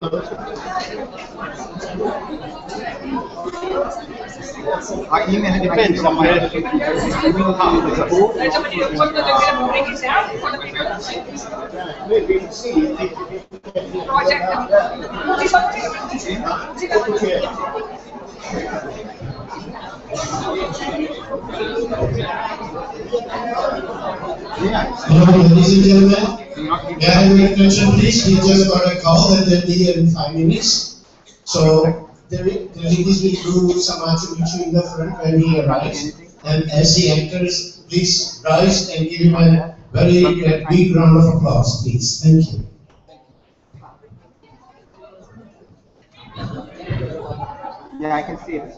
Email depends on my Hello, ladies and gentlemen. May I have your attention, please? We just got a call that they'll be here in 5 minutes. So the ladies will do some attribution in the front when he arrives. And as he enters, please rise and give him a very big round of applause, please. Thank you. Yeah, I can see it.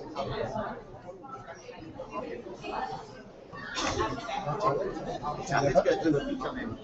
Yeah, let's get to the picture name.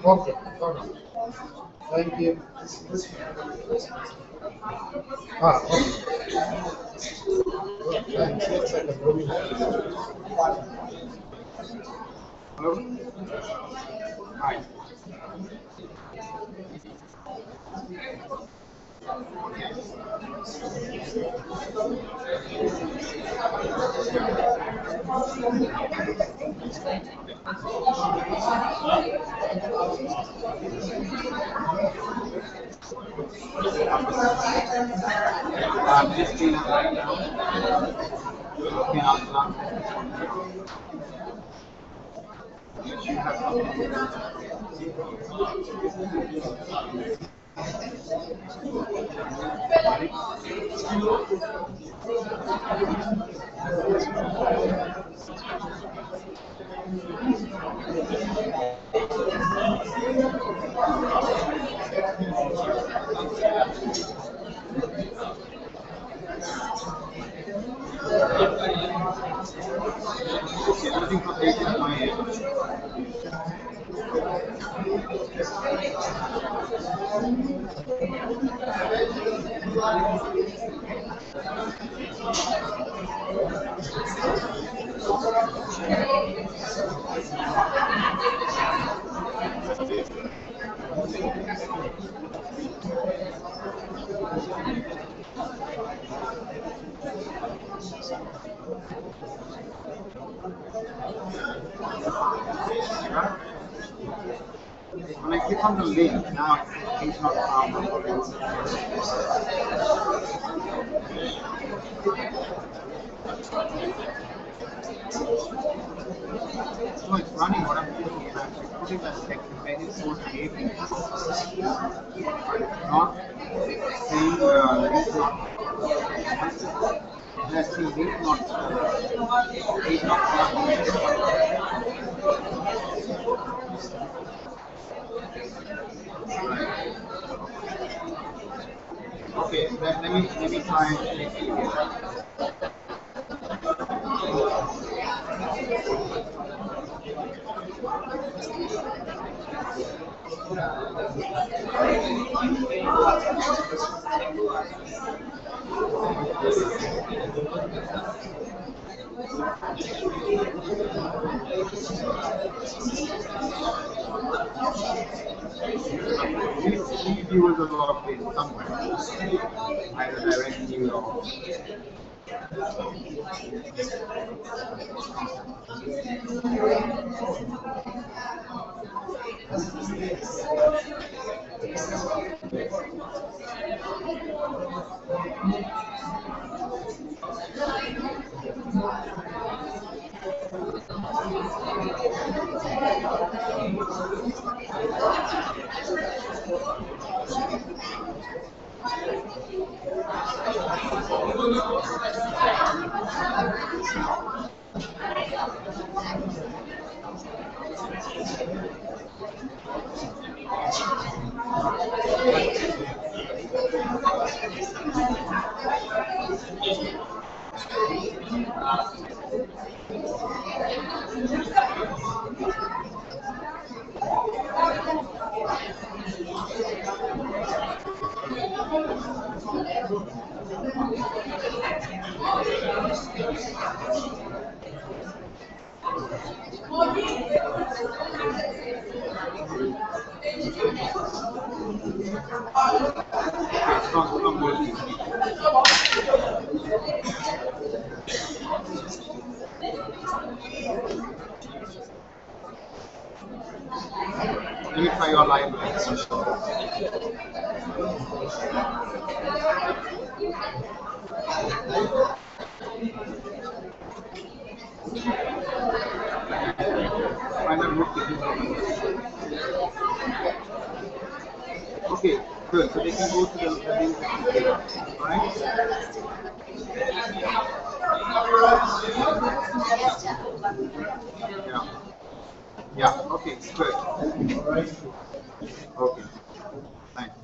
Okay. Thank you. Okay. Hello? Hi. I'm just doing it right now. Okay, I'm looking for data on my end. When I click on the link, now it's not found. So it's running what I'm doing is I'm putting that text embedded source name, but it's not saying link not. Let's see, link not. Page not found. Okay, let me try and take it again. These viewers a lot of things somewhere, either directly or. Let me try your line. Final root okay, good. So they can go to the link alright? Yeah, okay, good. Okay. Thanks.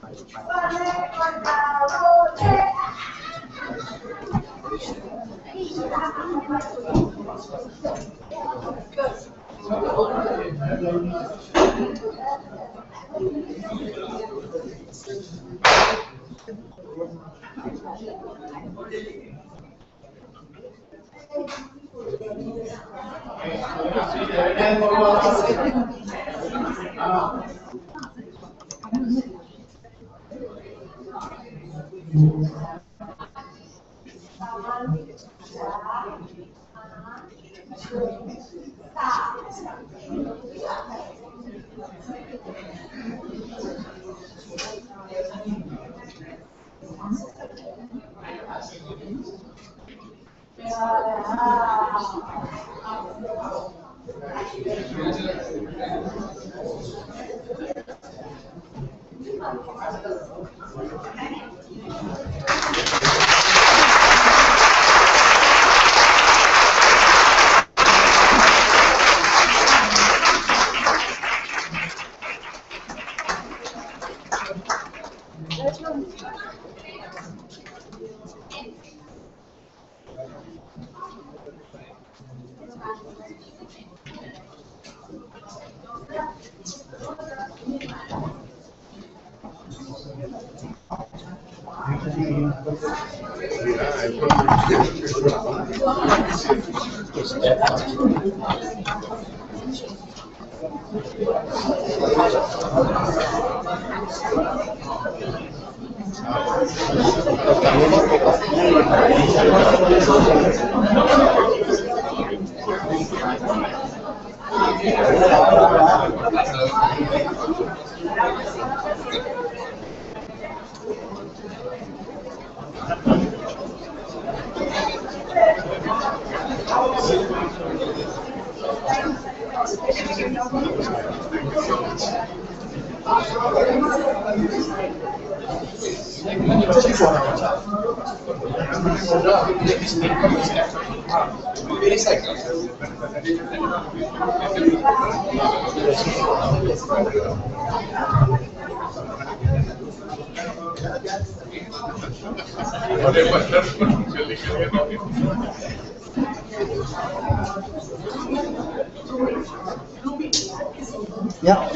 Yeah,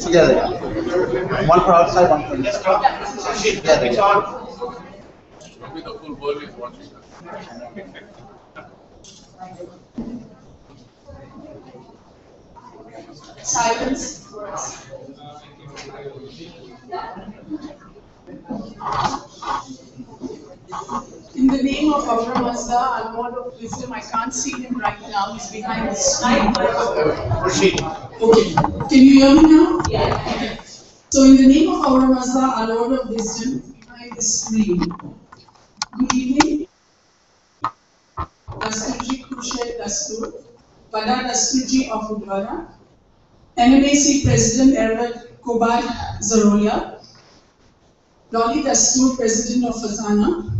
together. One for outside, one for inside. Together. The full world is watching us. Silence. In the name of Aura Mazda, our Lord of Wisdom, I can't see him right now. He's behind the screen. Khurshed. Okay. Can you hear me now? Yeah. Okay. So in the name of Aura Mazda, our Lord of Wisdom, behind the screen. Good evening. Dastoorji Khurshed Dastur, Bada Dastoorji of Udwara, NMAC President Erwin Kobad Zarolia, Dolly Dastur, President of Fazana,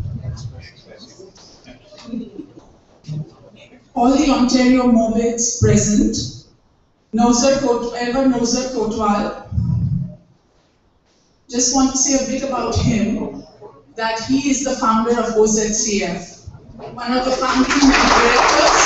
all the Ontario Morbets present, Nozer Kotwal. Just want to say a bit about him, that he is the founder of OZCF. one of the founding directors.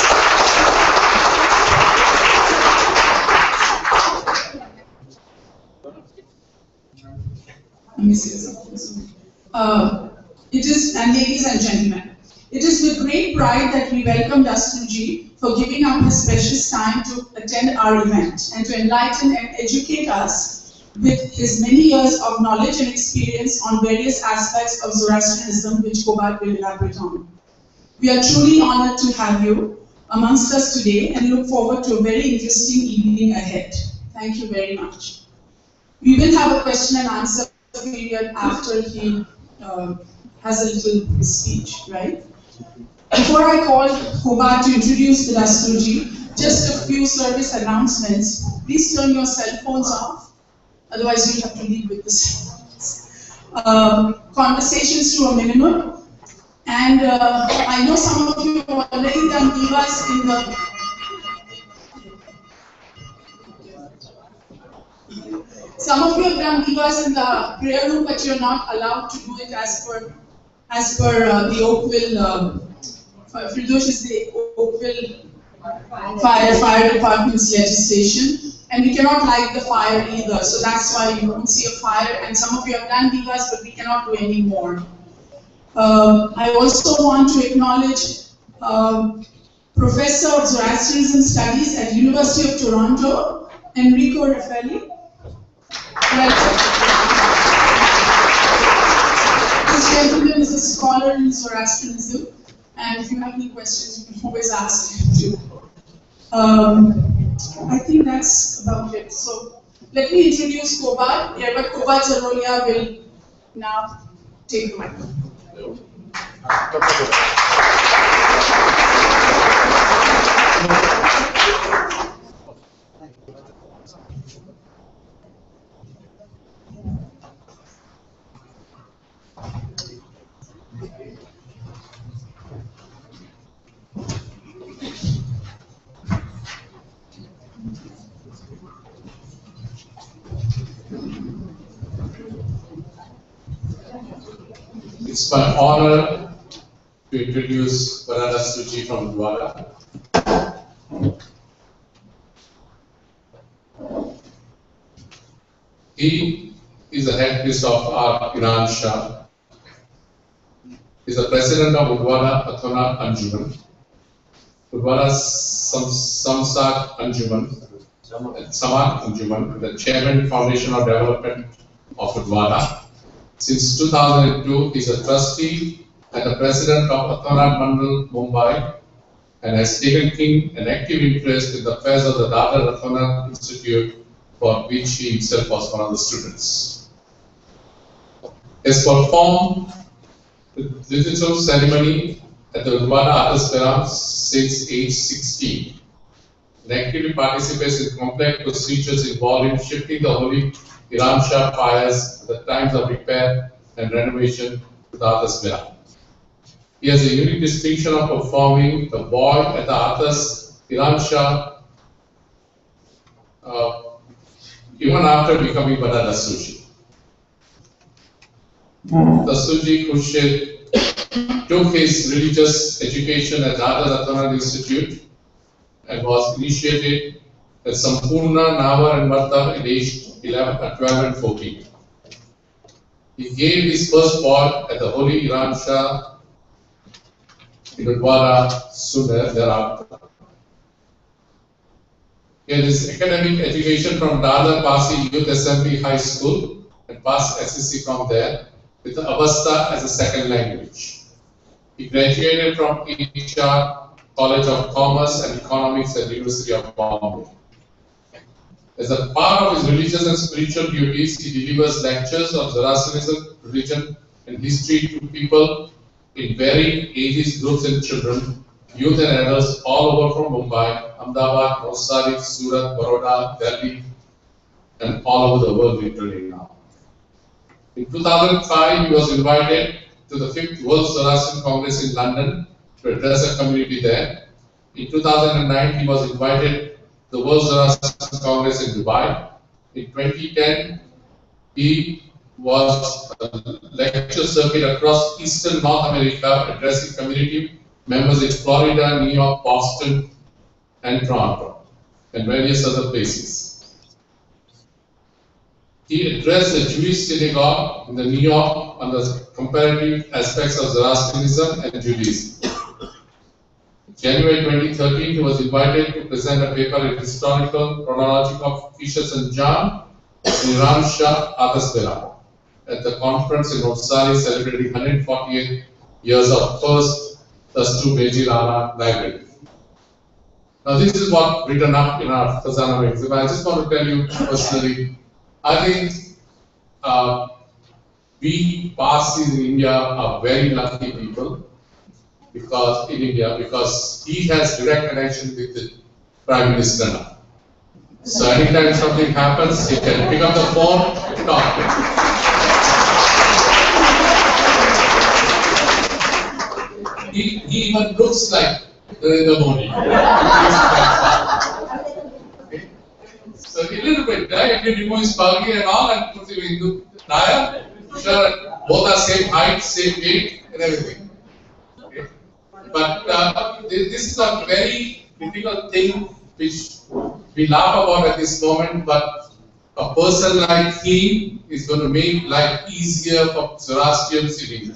Let me say something. And ladies and gentlemen, it is with great pride that we welcome Dastoorji for giving up his precious time to attend our event and to enlighten and educate us with his many years of knowledge and experience on various aspects of Zoroastrianism, which Khobad will elaborate on. We are truly honored to have you amongst us today and look forward to a very interesting evening ahead. Thank you very much. We will have a question and answer period after he has a little speech, right? Before I call Khobad to introduce the Dastoorji, just a few service announcements. Please turn your cell phones off, otherwise you'll have to leave with this. Conversations to a minimum. And I know some of you have already done divas in the prayer room, but you're not allowed to do it as per the Oakville. Firdosh is the Oakville Fire Department's legislation, and we cannot light the fire either. So that's why you won't see a fire. And some of you have done divas, but we cannot do any more. I also want to acknowledge Professor of Zoroastrianism Studies at University of Toronto, Enrico Raffaelli. This gentleman is a scholar in Zoroastrianism, and if you have any questions, you can always ask him too. I think that's about it. So let me introduce Khobad. Yeah, but Khobad Zarolia will now take the microphone. It's my honor to introduce Dastoorji from Dwara. He is the head priest of our Iran Shah. He is the president of Udwara Athona Anjuman, Udwara Samsak Anjuman, Samak Anjuman, the chairman Foundation of Development of Udwara. Since 2002, he is a trustee and the president of Athona Mandal, Mumbai, and has taken an active interest in the affairs of the Dadar Athona Institute, for which he himself was one of the students. He has performed the digital ceremony at the Udwara Artist Fair since age 16, and actively participates in complex procedures involving shifting the holy Iram Shah fires at the times of repair and renovation to the Artist Fair. He has a unique distinction of performing the boy at the Artist Iram Shah even after becoming Bada Dastoorji. Dastoorji Khurshed took his religious education at Dadar Athona Institute and was initiated at Sampurna, Navar and Martab at age 12 and 14. He gave his first ball at the Holy Iram Shah in Udwara soon thereafter. He had his academic education from Dadar Pasi Youth Assembly High School and passed SSC from there with the Avasta as a second language. He graduated from HR College of Commerce and Economics at the University of Bombay. As a part of his religious and spiritual duties, he delivers lectures on Zoroastrianism, religion, and history to people in varied ages, groups, and children, youth and adults all over from Mumbai, Ahmedabad, Navsari, Surat, Baroda, Delhi, and all over the world literally now. In 2005, he was invited to the 5th World Zoroastrian Congress in London to address a community there. In 2009, he was invited to the World Zoroastrian Congress in Dubai. In 2010, he was a lecture circuit across Eastern North America addressing community members in Florida, New York, Boston, and Toronto, and various other places. He addressed the Jewish synagogue in New York on the comparative aspects of Zoroastrianism and Judaism. In January 2013, he was invited to present a paper in Historical Chronology of Photius and John in Iran Shah Atasbera at the conference in Otsari celebrating 148 years of first Dastur Library. Now this is what written up in our Khazana magazine. I just want to tell you personally, I think we Parsis in India are very lucky people because he has direct connection with the Prime Minister now. So anytime something happens, he can pick up the phone and talk. He even looks like Narendra Modi. Okay. So a little bit, if you remove his pagi and all and put him into Naya, sure, both are same height, same weight and everything. Okay. But this is a very critical thing which we laugh about at this moment, but a person like him is going to make life easier for Zoroastrians in India.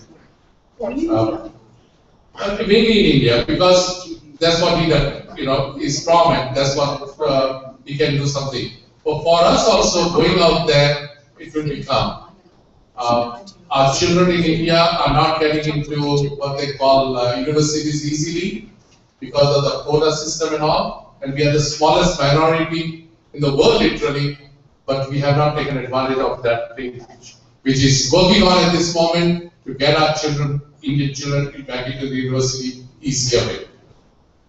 Maybe in India, because that's what he is from, and that's what he can do something. But for us also, going out there, it will become. Our children in India are not getting into what they call universities easily because of the quota system and all, and we are the smallest minority in the world literally, but we have not taken advantage of that thing, which is working on at this moment to get our children, Indian children, back into the university easier way.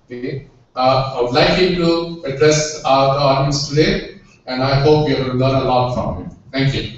Okay. I would like him to address the audience today, and I hope you will learn a lot from him. Thank you.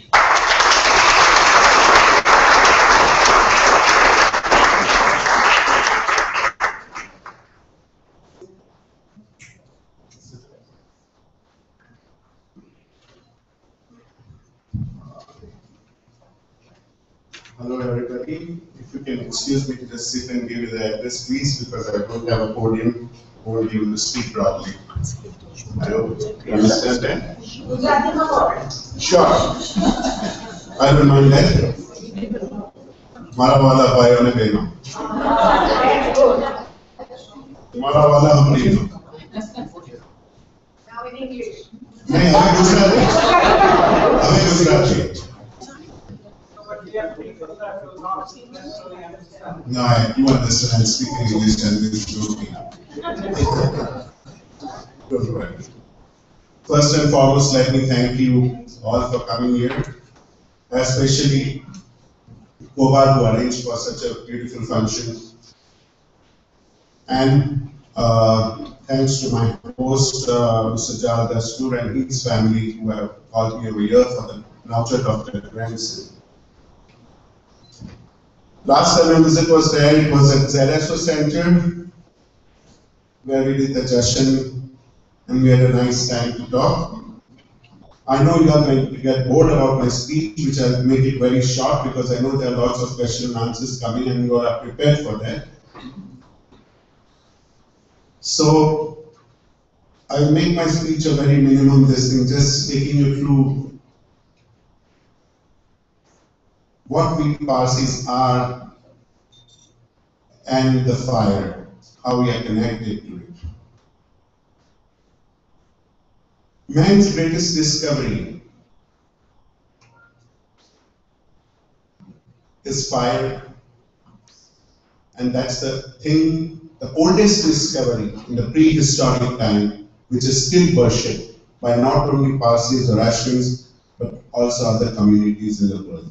Hello everybody. If you can excuse me to just sit and give you the address, please, because I don't have a podium. I won't be able to speak properly. I hope you understand that. Sure. I don't mind that. Marawala Bayone Beno. Marawala Hamdino. Now in English. No, I'm Gujarati. No, I do understand. I speak in English and this is joking. Don't worry. First and foremost, let me thank you all for coming here, especially Kobar who arranged for such a beautiful function. And thanks to my host, Mr. Jal Dastur and his family who have called me over here for the nurture of their grandson. Last time my visit was there, it was at ZSO Center, where we did the session and we had a nice time to talk. I know you are going to get bored about my speech, which I'll make it very short because I know there are lots of questions and answers coming and you are prepared for that. So, I'll make my speech a very minimum this thing, just taking you through what we Parsis are and the fire, how we are connected to it. Man's greatest discovery is fire, and that's the thing, the oldest discovery in the prehistoric time, which is still worshipped by not only Parsis or Zoroastrians, but also other communities in the world.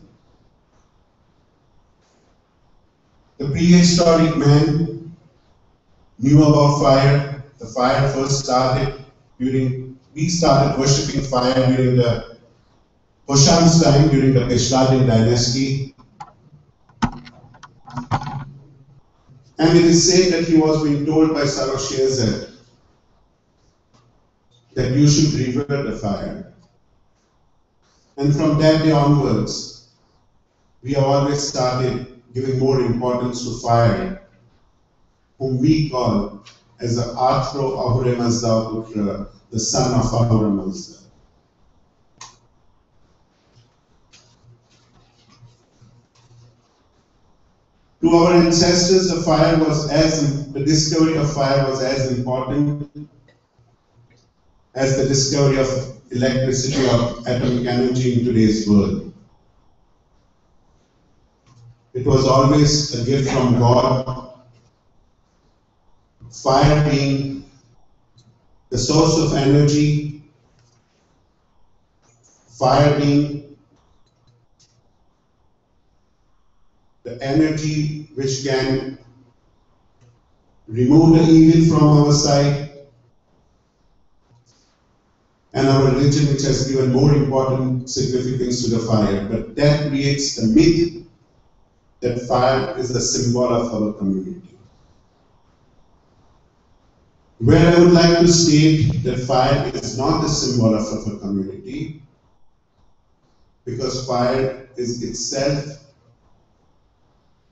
The prehistoric man knew about fire. The fire first started we started worshipping fire during the Hosham's time, during the Peshladin dynasty. And it is said that he was being told by Saroshezer that you should revere the fire. And from that day onwards, we have always started giving more importance to fire whom we call as the Arthro Ahura Mazda Putra, the son of Ahura Mazda. To our ancestors, the discovery of fire was as important as the discovery of electricity or atomic energy in today's world. It was always a gift from God, fire being the source of energy, fire being the energy which can remove the evil from our side, and our religion which has given more important significance to the fire. But that creates the myth that fire is the symbol of our community. Where I would like to state that fire is not the symbol of our community, because fire is itself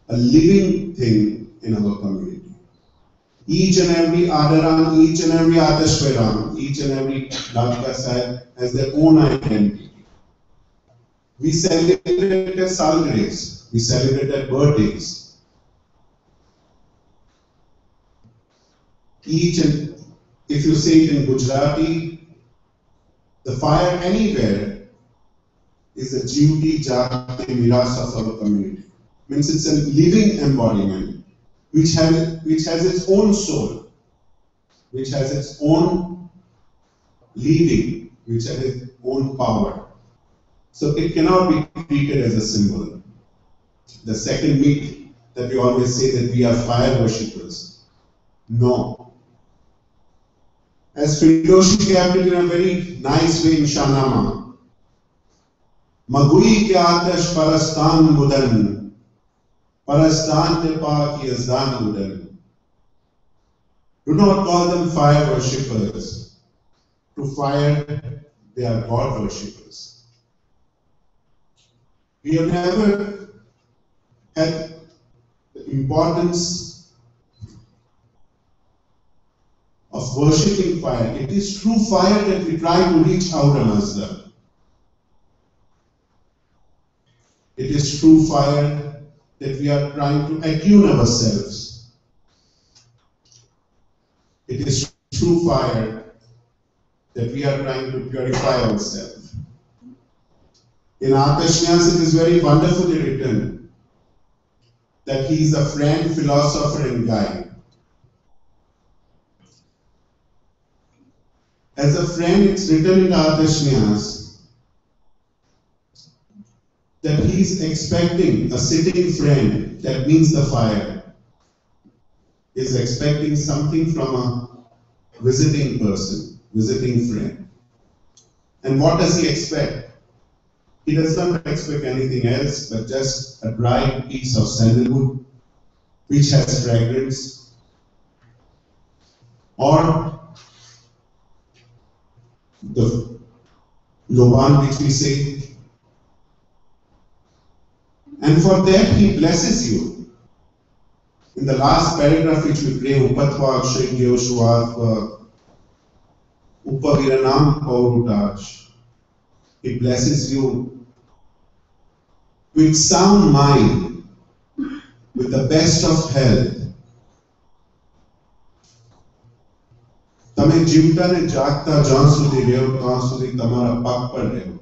a living thing in our community. Each and every Adaran, each and every Atashwaram, each and every Ladka Sahib has their own identity. We celebrate their Salgraves, we celebrate their birthdays. If you say it in Gujarati, the fire anywhere is a Jivti Jati Miras of our community. Means it's a living embodiment which has its own soul, which has its own leading, which has its own power. So it cannot be treated as a symbol. The second myth that we always say that we are fire worshippers. No. As Firoshi kept it in a very nice way in Shahnama, Magui ke atash parastan mudan, parastan te pa ki azdan mudan. Do not call them fire worshippers. To fire, they are God worshippers. We have never had the importance of worshipping fire. It is through fire that we try to reach Ahura Mazda. It is through fire that we are trying to attune ourselves. It is through fire that we are trying to purify ourselves. In Akashnyas, it is very wonderfully written that he is a friend, philosopher, and guide. As a friend, it's written in Akashnyas that he is expecting a sitting friend, that means the fire, is expecting something from a visiting person, visiting friend. And what does he expect? He does not expect anything else but just a dry piece of sandalwood which has fragrance, or the loban which we say. And for that he blesses you. In the last paragraph which we pray, Upatva Akshayyo Shuatva Upaviranam Paurutash, he blesses you with sound mind, with the best of health. Tame jivta ne jagta jan sudhi reho, tan sudhi tamara pak par reho.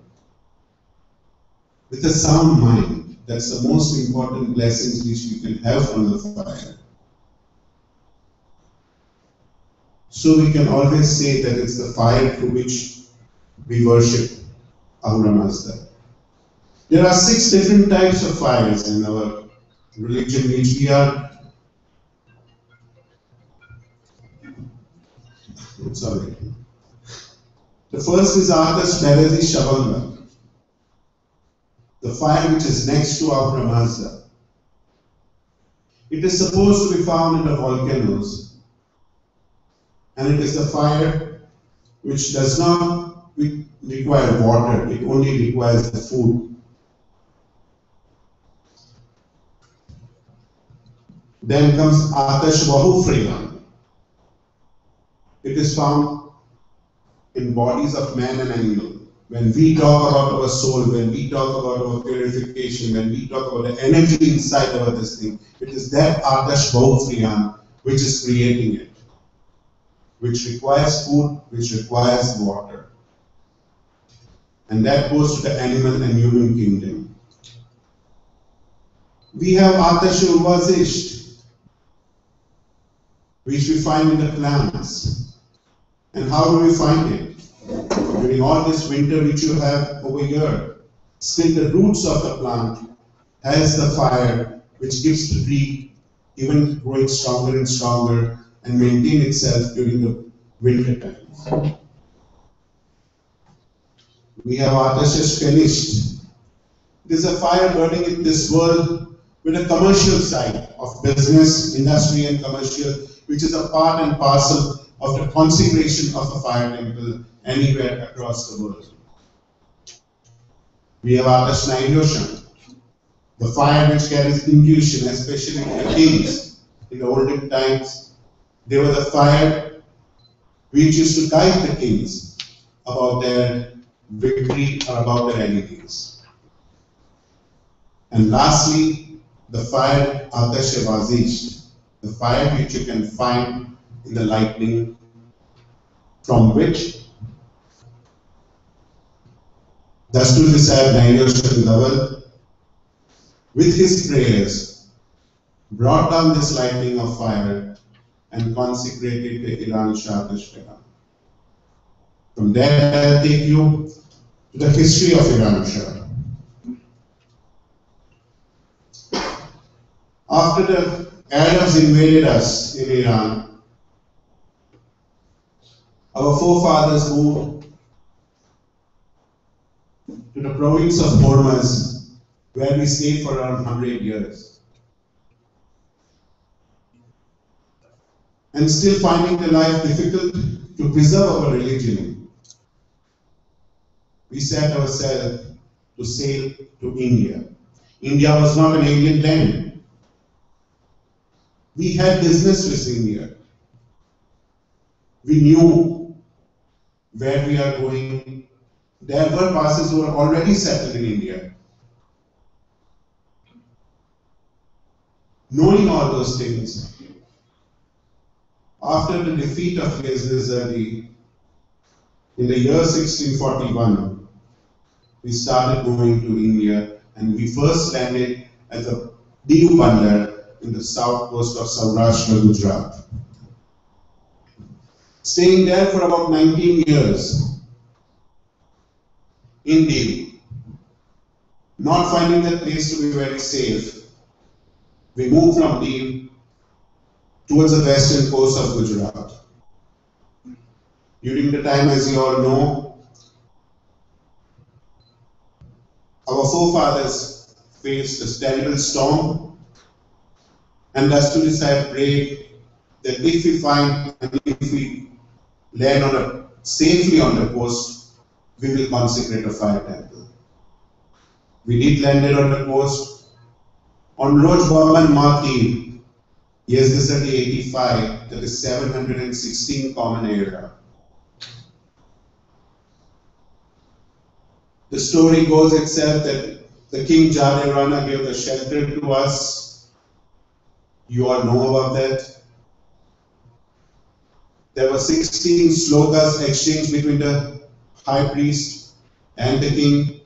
With a sound mind. That's the most important blessings which we can have from the fire. So we can always say that it's the fire through which we worship Ahura Mazda. There are 6 different types of fires in our religion which we are sorry. The first is Atas Bharati Shavanga, the fire which is next to Ahura Mazda. It is supposed to be found in the volcanoes, and it is the fire which does not require water, it only requires the food. Then comes Atash Bahu Freyan. It is found in bodies of man and animal. When we talk about our soul, when we talk about our purification, when we talk about the energy inside of this thing, it is that Atash Bahu Freyan which is creating it, which requires food, which requires water. And that goes to the animal and human kingdom. We have Atash Urvazisht, which we find in the plants. And how do we find it? During all this winter which you have over here, still the roots of the plant has the fire which gives the tree even growing stronger and stronger and maintain itself during the winter times. We have Atash finished. It is a fire burning in this world with a commercial side of business, industry and commercial, which is a part and parcel of the consecration of a fire temple anywhere across the world. We have Atash Nairoshan, the fire which carries intuition, especially the kings in the olden times. They were the fire which used to guide the kings about their victory or about their enemies. And lastly, the fire Atash Vazish, the fire which you can find in the lightning, from which Dastoorji Sahib Nairoshan Dhawan, with his prayers, brought down this lightning of fire and consecrated the Iran Shah Tashkara. From there, I'll take you to the history of Iran Shah. After the Arabs invaded us in Iran, our forefathers moved to the province of Hormuz, where we stayed for around 100 years. And still finding the life difficult to preserve our religion, we set ourselves to sail to India. India was not an alien land. We had business with India. We knew where we are going. There were passes who were already settled in India. Knowing all those things, after the defeat of Dastoorji in the year 1641, we started going to India, and we first landed at the Diu Bandar in the south coast of Saurashtra, Gujarat. Staying there for about 19 years in Diu, not finding that place to be very safe, we moved from Diu towards the western coast of Gujarat. During the time, as you all know, our forefathers faced a terrible storm, and Dastoorji Sahib prayed that if we find and if we land safely on the coast, we will consecrate a fire temple. We did land on the coast on Roj Bhavan Mati, yes, this is the 85, that is 716 common area. The story goes itself that the King Jadevrana gave the shelter to us. You all know about that. There were 16 slokas exchanged between the high priest and the king.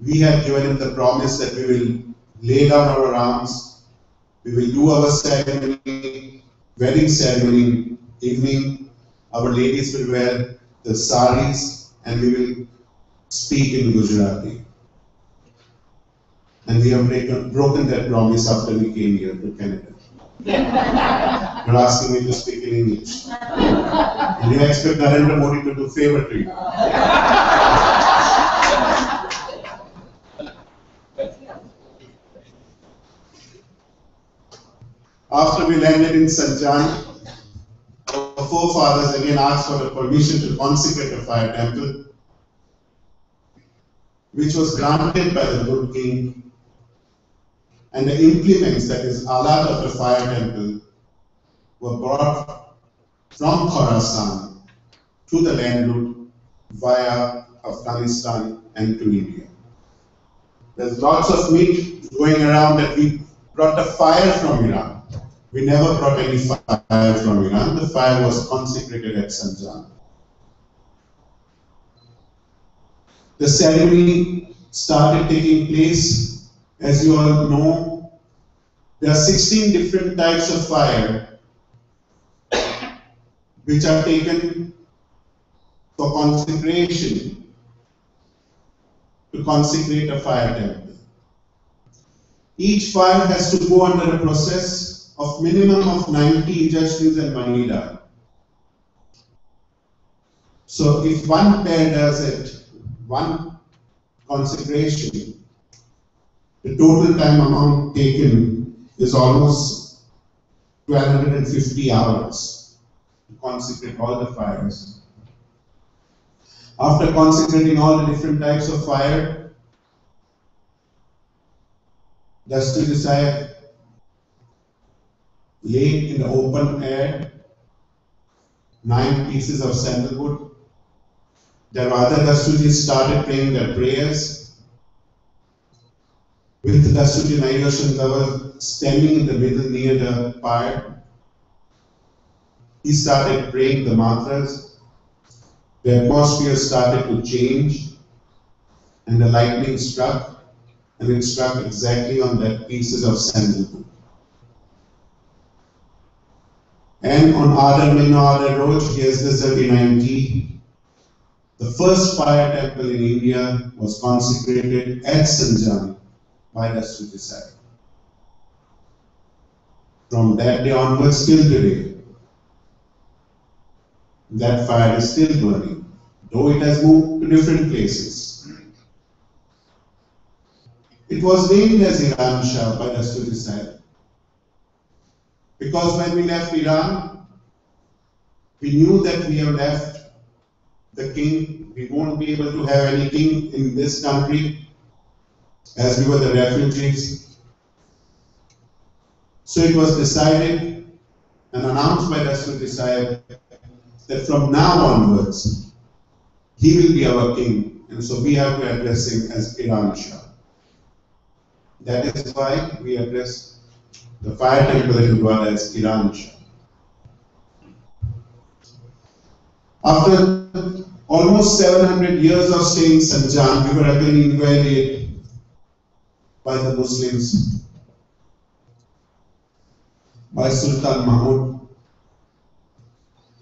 We had given him the promise that we will lay down our arms, we will do our ceremony, wedding ceremony, evening. Our ladies will wear the saris and we will speak in Gujarati. And we have broken that promise after we came here to Canada. You're asking me to speak in English. And you expect Narendra Modi to do favor to you. After we landed in Sanjan, our forefathers again asked for the permission to consecrate a fire temple, which was granted by the good king. and the implements, that is alat of the fire temple, were brought from Khorasan to the land route via Afghanistan and to India. There's lots of myth going around that we brought the fire from Iran. We never brought any fire from Iran. The fire was consecrated at Sanjan. The ceremony started taking place. As you all know, there are 16 different types of fire which are taken for consecration to consecrate a fire temple. Each fire has to go under a process of minimum of 90 Ijashnis and Manida. So if one pair does it, one consecration, the total time amount taken is almost 1250 hours to consecrate all the fires. After consecrating all the different types of fire, Dastoorji Sahib laid in the open air 9 pieces of sandalwood. Thereafter, Dastoorji started praying their prayers with Dastoorji Nairoshan standing in the middle near the fire. He started praying the mantras. The atmosphere started to change, and the lightning struck, and it struck exactly on that pieces of sandalwood. And on Adar Mehna Adar Road, here's the 39T. The first fire temple in India was consecrated at Sanjan by Dastoorji Sahib. From that day onwards till today, that fire is still burning, though it has moved to different places. It was named as Iran Shah by Dastoorji Sahib because when we left Iran, we knew that we have left the king. We won't be able to have any king in this country as we were the refugees. So it was decided and announced by Dastoorji Sahib that from now onwards, he will be our king, and so we have to address him as Iran Shah. That is why we address the fire temple in Gurdwara as Iran Shah. After almost 700 years of staying in Sanjan, we were again invaded by the Muslims, by Sultan Mahmud.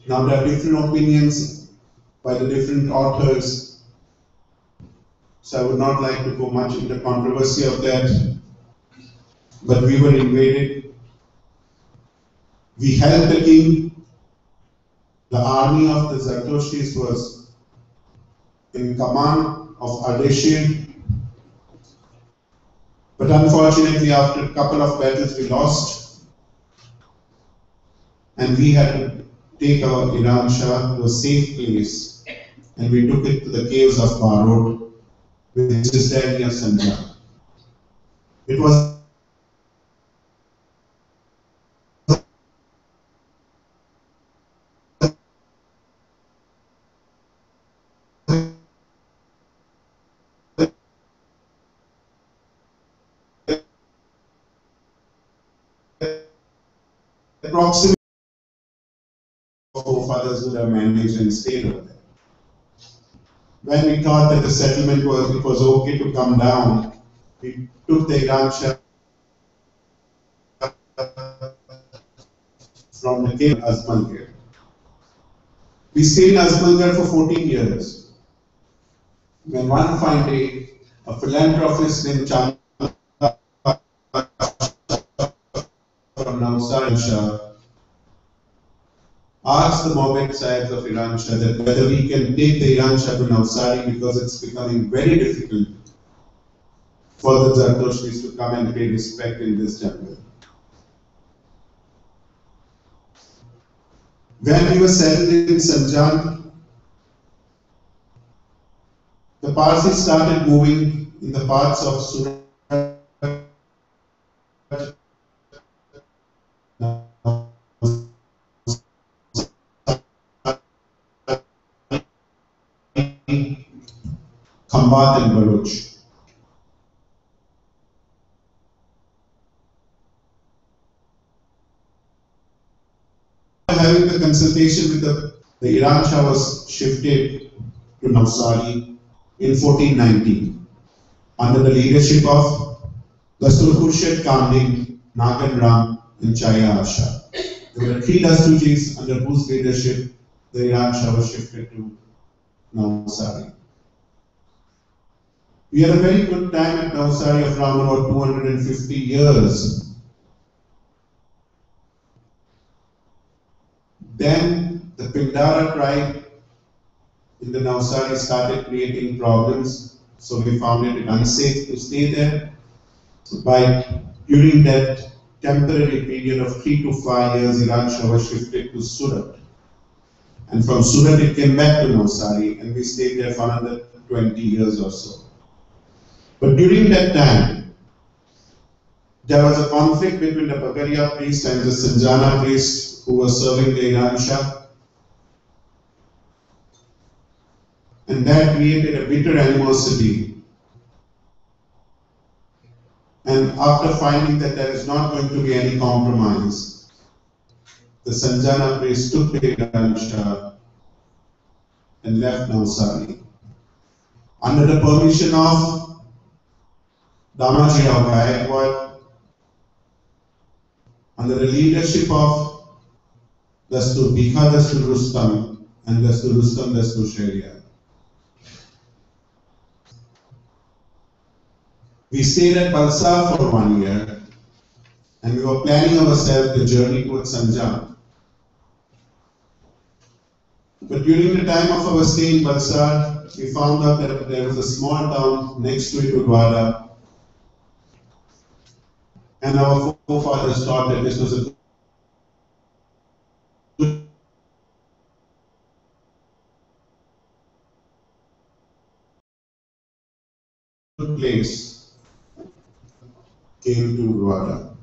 Now there are different opinions by the different authors, so I would not like to go much into the controversy of that. But we were invaded. We held the king. The army of the Zardoshis was in command of Ardeshir. But unfortunately, after a couple of battles, we lost. And we had to take our Iran Shah to a safe place. And we took it to the caves of Barod, which is there near Sanjan. It was approximately forefathers would have managed and stayed over there. When we thought that the settlement was okay to come down, we took the Iran Shah from the cave Azmalgarh. We stayed in Azmalgarh for 14 years. When one fine day, a philanthropist named Chandra from Navsari Shah asked the Mohammed Sahibs of Iran Shah that whether we can take the Iran Shah to Navsari because it's becoming very difficult for the Zardoshis to come and pay respect in this jungle. When we were settled in Sanjan, the Parsis started moving in the parts of Surat Khambat and Baloch. Having the consultation with the Iran Shah was shifted to Navsari in 1419 under the leadership of Dastur Khurshed, Kamdin, Nagan Ram and Chaya Shah. There were 3 Dastoorjis under whose leadership the Iran Shah was shifted to Navsari. We had a very good time at Navsari of around about 250 years. Then the Pindara tribe in the Navsari started creating problems, so we found it unsafe to stay there. During that temporary period of 3 to 5 years, Iran Shah was shifted to Surat. And from Surat it came back to Navsari, and we stayed there for another 20 years or so. But during that time, there was a conflict between the Bagaria priest and the Sanjana priest who was serving the Iran Shah. And that created a bitter animosity. And after finding that there is not going to be any compromise, the Sanjana priest took the Iran Shah and left Navsari. Under the permission of Damaji Gaikwad, under the leadership of Dastur Bikha Dastur Rustam and Dastur Rustam Dastur Sharia, we stayed at Balsa for 1 year, and we were planning ourselves the journey towards Sanjam. But during the time of our stay in Balsa, we found out that there was a small town next to it, Udwara, and our forefathers thought that this was a good place, came to Udwara.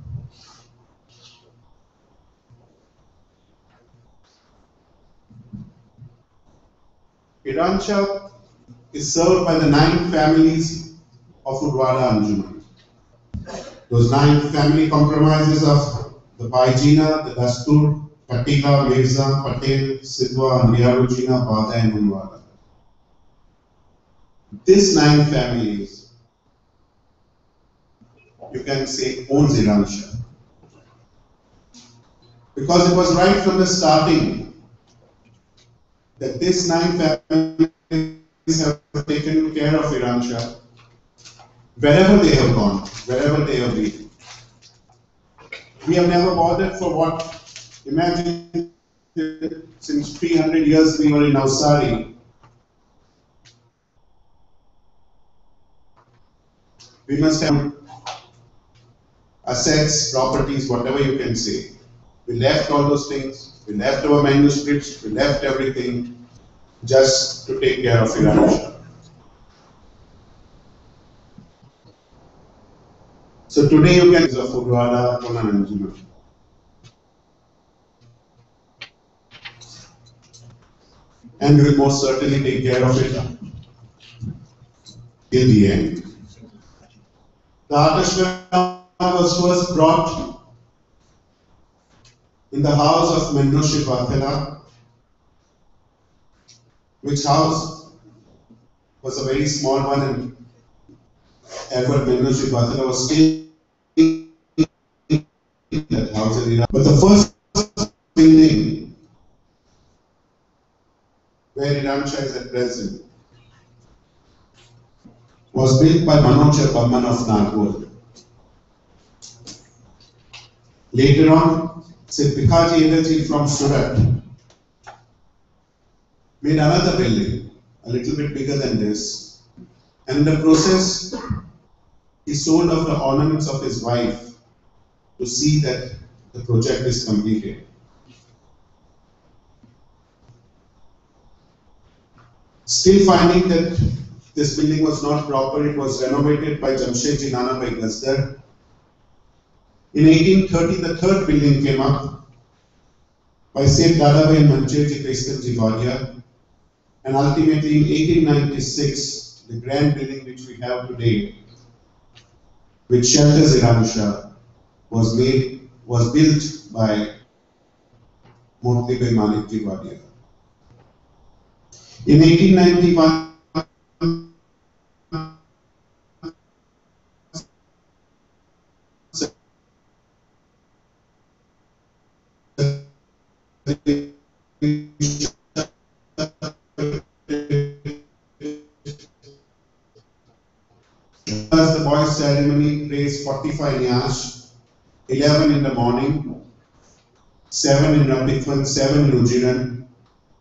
Iran Shah is served by the 9 families of Udwara Anjuman. Those 9 family compromises of the Baijina, the Dastur, Katila, Mirza, Patel, Sidwa, Niyaruchina, Bada and Unwara. These 9 families, you can say, owns Iran Shah. Because it was right from the starting that these 9 families have taken care of Iran Shah wherever they have gone, wherever they have been. We have never bothered for what, imagine, since 300 years we were in Navsari. We must have assets, properties, whatever you can say. We left all those things, we left our manuscripts, we left everything just to take care of Iran Shah. So today you can use a Udwara Anjuman. And we will most certainly take care of it till the end. The Atashram was first brought in the house of Mennoshi Vathela, which house was a very small one, and Edward Mennoshi Vathela was still in that house in Iran. But the first building where Iran Shah is at present was built by Manocha Bamman of Nagpur. Later on, Sid Bikaji Energy from Surat made another building, a little bit bigger than this. And in the process, he sold off the ornaments of his wife to see that the project is completed. Still finding that this building was not proper, it was renovated by Jamshedji Nana Bhai Gazdar. In 1830, the third building came up by Saint Dadabhai and Manchevji Krishnji Wadia, and ultimately in 1896, the grand building which we have today, which shelters Iran Shah, was built by Murthy Manikji Wadia. In 1891, the boys' ceremony prays 45 Nyash, 11 in the morning, 7 in Rapikwan, 7 in Ujiran,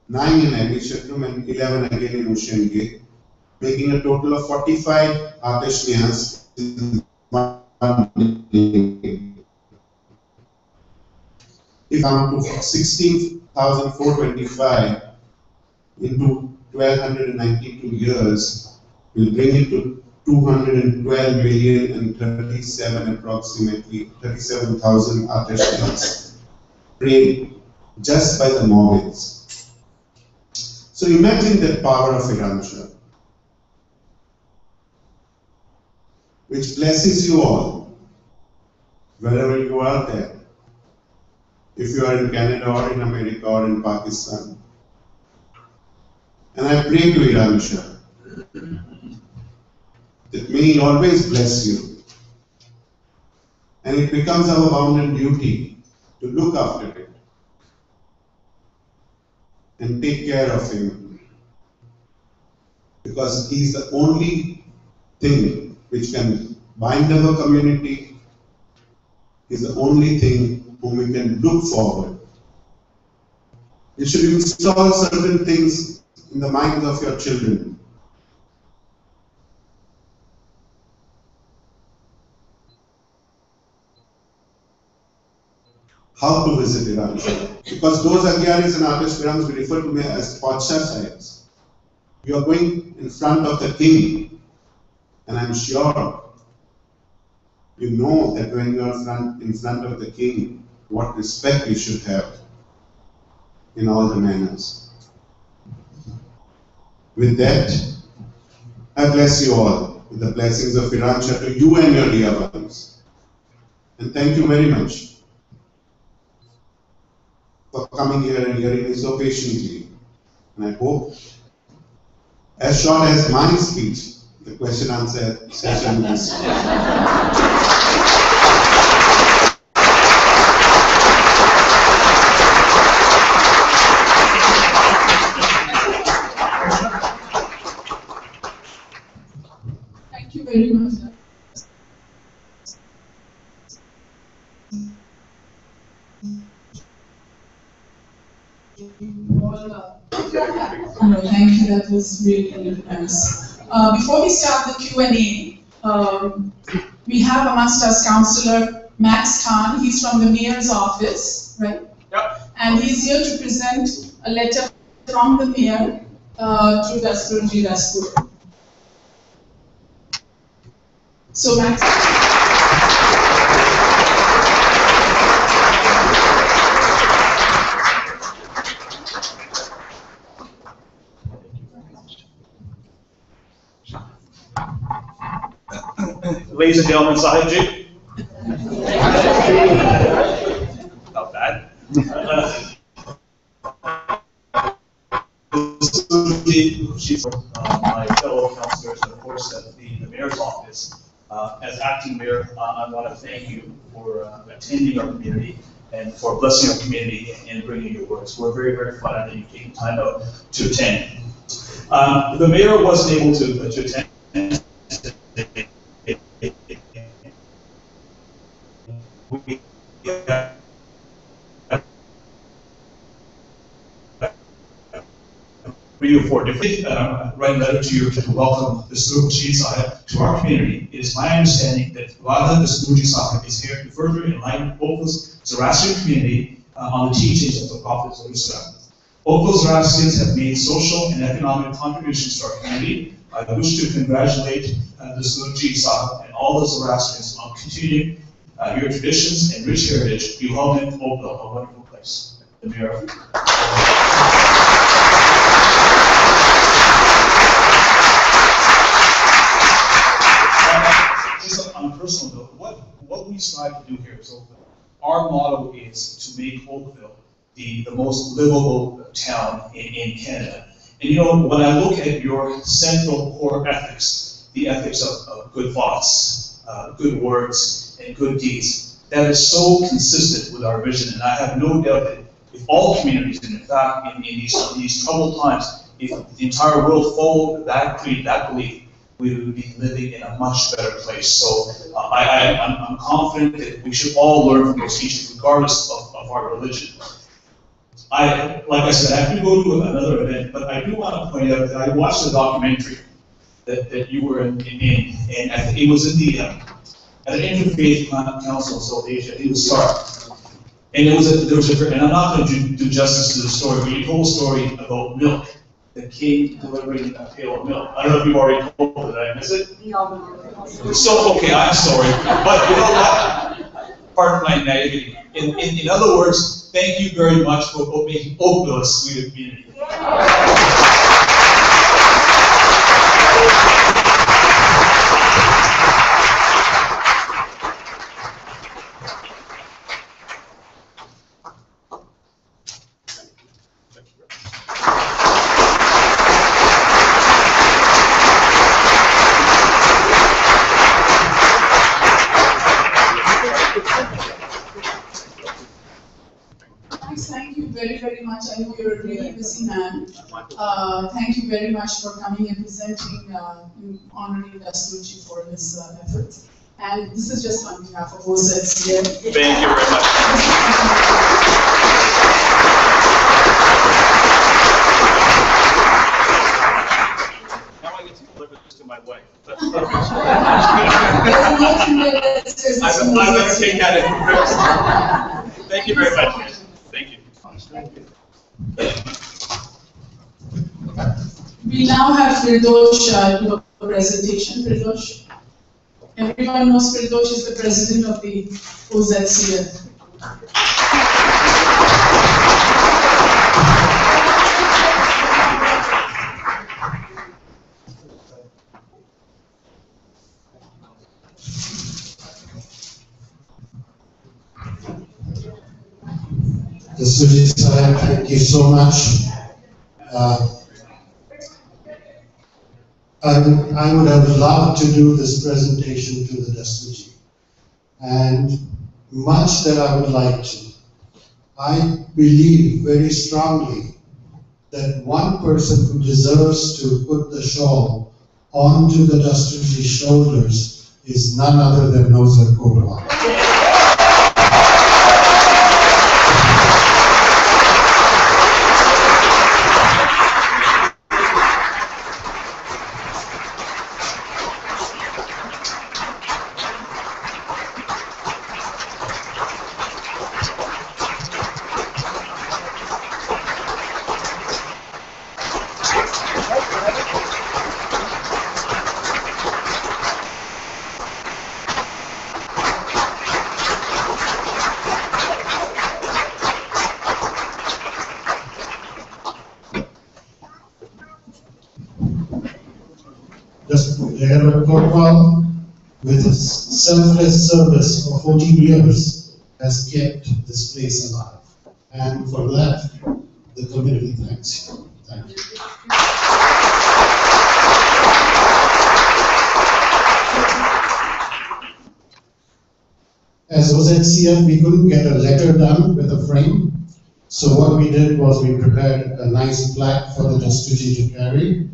9 in Abhishatrum, and 11 again in Ushenge, making a total of 45 Atash Nyash in one day. If I'm to 16,425 into 1292 years, will bring it to 212 million and 37 approximately 37,000 Atashnas prayed just by the Mohammeds. So imagine the power of Iran Shah, which blesses you all, wherever you are there. If you are in Canada or in America or in Pakistan. And I pray to Iran Shah that may he always bless you. And it becomes our bounden duty to look after it and take care of him. Because he is the only thing which can bind our community. He is the only thing whom we can look forward. You should install certain things in the minds of your children. How to visit Iran? Because those Agyaris and Atashvirams we refer to as Padsha Sahibs. You are going in front of the king, and I'm sure you know that when you are in front of the king, what respect you should have in all the manners. With that, I bless you all with the blessings of Iran Shah to you and your dear ones. And thank you very much for coming here and hearing me so patiently. And I hope, as short as my speech, the question answer session is. Thank you very much, sir. Thank you, that was really nice. Before we start the Q&A, we have amongst us Councillor Max Khan. He's from the Mayor's office, right? Yep. And he's here to present a letter from the Mayor to Dastoorji Dastur. So Max. Ladies and gentlemen, Sahibji. Not bad. She's my fellow councillors, and of course at the Mayor's office. As acting Mayor, I want to thank you for attending our community and for blessing our community and bringing your words. We're very, very flattered that you've taken time out to attend. The Mayor wasn't able to attend. Three or four different write a letter to you to welcome Dastoorji Sahib to our community. It is my understanding that Wada Dastoorji Sahib is here to further enlighten Oakville's Zoroastrian community on the teachings of the Prophet Islam. Oakville Zoroastrians have made social and economic contributions to our community. I wish to congratulate Dastoorji Sahib and all the Zoroastrians on continuing your traditions and rich heritage, you held in Oakville, a wonderful place. The mayor. Just on a personal note, what we strive to do here is Oakville. Our motto is to make Oakville the most livable town in Canada. And you know, when I look at your central core ethics, the ethics of good thoughts, good words, and good deeds, that is so consistent with our vision. And I have no doubt that if all communities, and in fact, in these troubled times, if the entire world followed that creed, that belief, we would be living in a much better place. So I'm confident that we should all learn from those teachings, regardless of our religion. Like I said, I have to go to another event, but I do want to point out that I watched the documentary that you were in, and I think it was in the at an interfaith council in South Asia. It was SARC, and and I'm not going to do justice to the story, but you told a story about milk. The king delivering a pail of milk. I don't know if you already told it. Did I miss it? So okay, I'm sorry, but you know what? Pardon my naivety. In other words, thank you very much for making Oakville a sweeter community. Thank you very, very much. I know you're a really busy man. Thank you very much for coming and presenting, honoring Dastoorji for his efforts. And this is just on behalf of OZCF. Thank you very much. Now I get to deliver this to my wife. I better take that in. Thank you very much, guys. Thank you. We now have Firdosh do a presentation. Firdosh. Everyone knows Firdosh is the president of the OZCF. Dastoorji Sahib, thank you so much. I would have loved to do this presentation to the Dastoorji, and much that I would like to. I believe very strongly that one person who deserves to put the shawl onto the Dastoorji's shoulders is none other than Nozar Kotwal. Dastoorji Kotwal, with his selfless service for 14 years, has kept this place alive. And for that, the community thanks you. Thank you. As OZCF, we couldn't get a letter done with a frame. So what we did was we prepared a nice plaque for the Dastoorji to carry.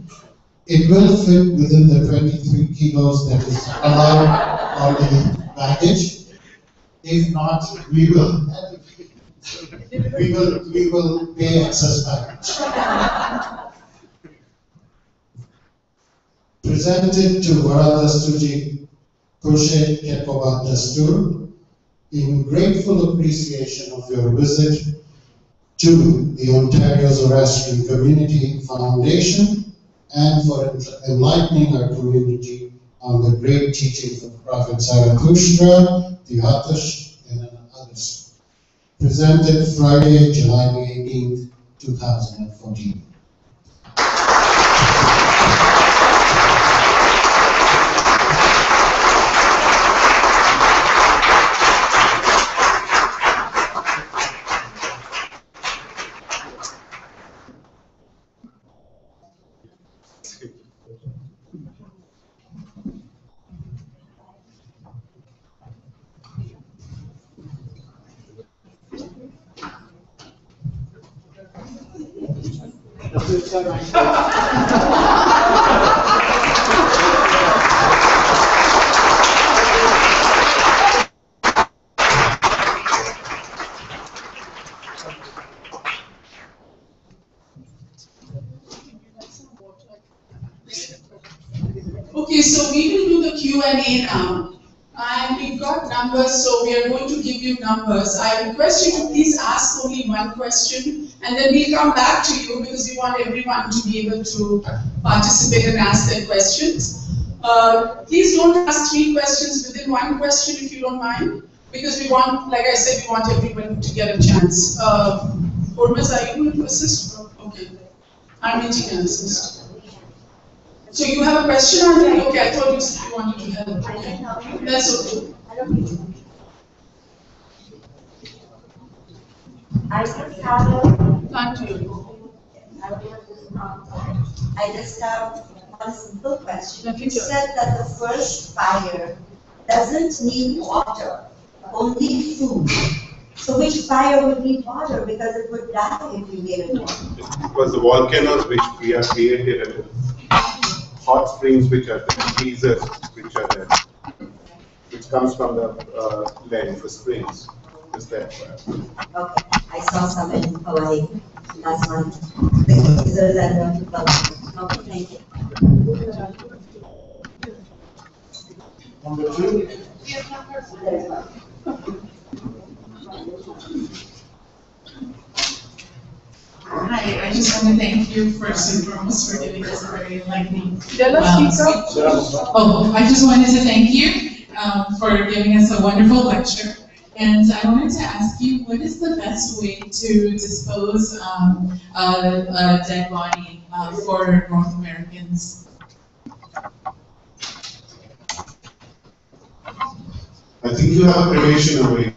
It will fit within the 23 kilos that is allowed on the baggage. If not, we will pay excess baggage. Presented to Vara Dastoorji, Khurshed Dastur, in grateful appreciation of your visit to the Ontario Zoroastrian Community Foundation and for enlightening our community on the great teachings of Prophet Khurshed, the Atash, and others. Presented Friday, July 18th, 2014. Okay, so we will do the Q&A now. And we've got numbers, so we are going to give you numbers. I request you to please ask only one question, and then we'll come back to you because we want everyone to be able to participate and ask their questions. Please don't ask 3 questions within 1 question if you don't mind, because we want, like I said, we want everyone to get a chance. Hormuz, are you going to assist? Okay. Arminji can assist. So you have a question, Armin? Okay, I thought you wanted to help. Okay. That's okay. I just have a, Can't hear you. I just have one simple question. Okay, You sure. said that the first fire doesn't need water, only food. So which fire would need water? Because it would die if you gave it water. Because the volcanoes which we have created and hot springs which are there, geysers which are there, which comes from the land, the springs. Is that Okay, I saw some in Hawaii last month. The geysers and the volcanoes. Okay, thank you. Number 2. There's one. Hi, I just want to thank you first and foremost for giving us a very enlightening. Oh, I just wanted to thank you for giving us a wonderful lecture. And I wanted to ask you, what is the best way to dispose a dead body for North Americans? I think you have a cremation away.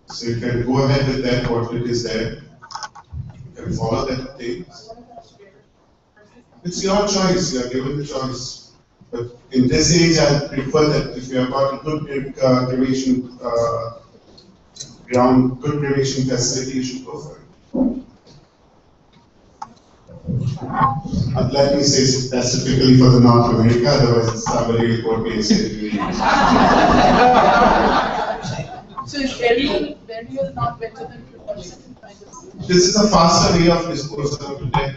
So you can go ahead with that, what it is there. You can follow that thing. It's your choice, you are given the choice. But in this age, I prefer that if you have got a good cremation ground, good cremation facility, you should go for it. Let me say specifically for the North America, otherwise somebody will quote me and say, So is burial not better than cremation? this is a faster way of disposal today.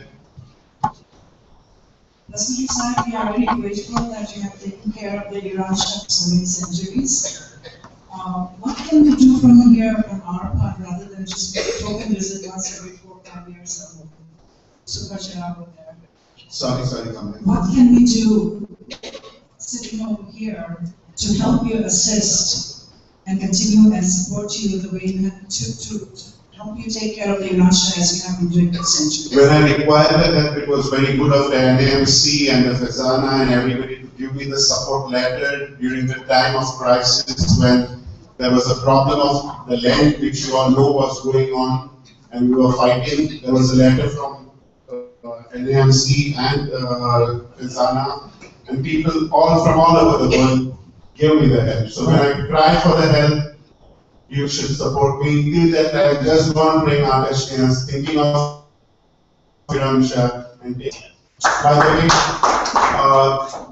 Dasturji sir, we are very grateful that you have taken care of the Iran Shah for so many centuries. What can we do from here, from our part, rather than just token visit once every 4-5 years? Super Chirag there. Sorry, come back. What can we do sitting over here to help you assist and continue and support you the way you have to help you take care of the Iran Shah as you have been doing for centuries? When I required that, it was very good of the NAMC and the Fazana and everybody to give me the support letter during the time of crisis when there was a problem of the land which you all know was going on and we were fighting. There was a letter from NAMC and Fazana and people all from all over the world gave me the help. So when I cry for the help, you should support me. Till that I just don't bring Atashnias, thinking of Iran Shah and take. By the way,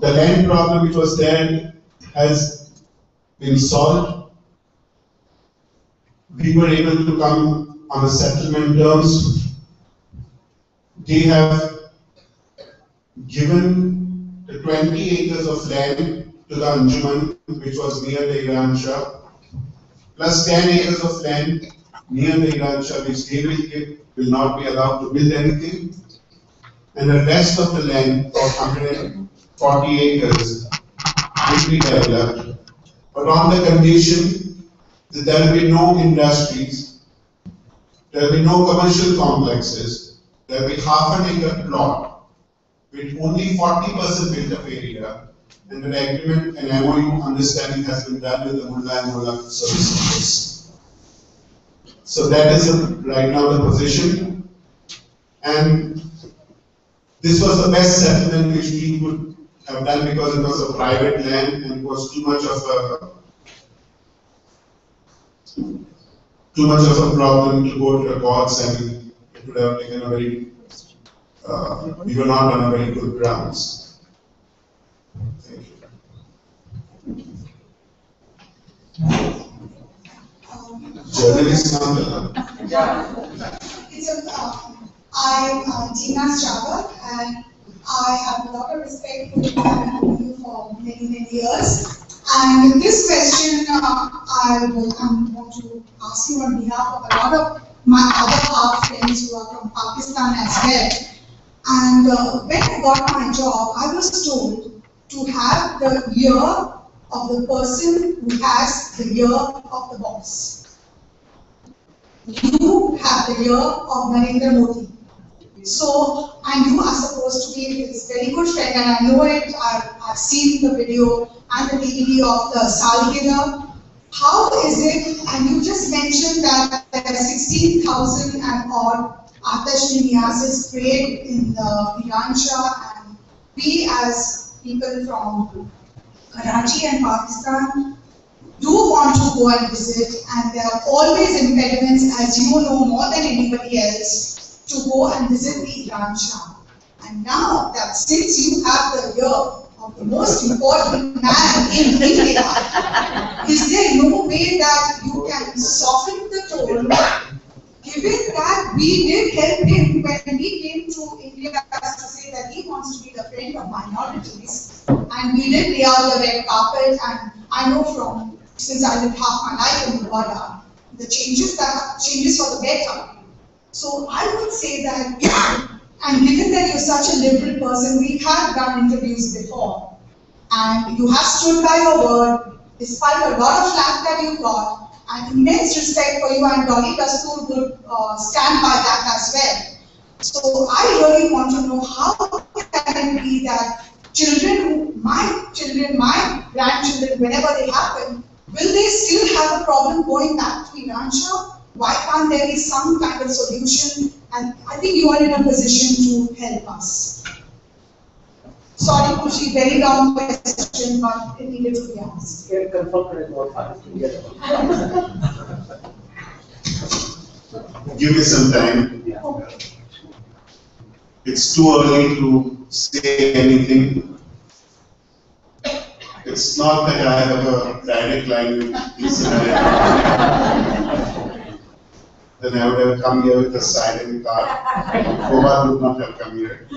the land problem which was there has been solved. We were able to come on a settlement terms. They have given the 20 acres of land to the Anjuman, which was near the Iran Shah, plus 10 acres of land near the Iran Shah, which they will give, will not be allowed to build anything. and the rest of the land of 140 acres will be developed, but on the condition that there will be no industries, there will be no commercial complexes, there will be half an acre plot with only 40% built-up area, and an agreement, an MOU understanding has been done with the Mullah and Mullah services. So that is right now the position, and this was the best settlement which we could have done because it was a private land and it was too much of a problem to go to the courts, and it would have taken a very we were not on a very good grounds. Thank you. Journalist I'm Tina Straver, and I have a lot of respect for you for many, many years. And this question I want to ask you on behalf of a lot of my other art friends who are from Pakistan as well. And when I got my job, I was told to have the year of the person who has the year of the boss. You have the year of Narendra Modi. So, and you are supposed to be his very good friend, and I know it, I've seen the video and the DVD of the Salgirah. How is it, and you just mentioned that there are 16,000 and odd Atashinias sprayed in the Iransha, and we as people from Karachi and Pakistan do want to go and visit, and there are always impediments, as you know more than anybody else, to go and visit the Iransha. And now that since you have the year of the most important man in India, is there no way that you can soften the tone, given that we did help him when he came to India to say that he wants to be the friend of minorities, and we did lay out the red carpet, and I know from, since I lived half my life in Nevada, the changes for the better. So I would say that, and given that you're such a liberal person, we have done interviews before, and you have stood by your word, despite a lot of flack that you got, and immense respect for you, and Dolly Dastur would stand by that as well. So I really want to know how can it be that children, my grandchildren, whenever they happen, will they still have a problem going back to Iransha? Why can't there be some kind of solution? And I think you are in a position to help us. Sorry, Khurshed, very long question, but it needed to be asked. Give me some time. It's too early to say anything. It's not that I have a direct line with then I would have come here with a silent card. Kovar would not have come here.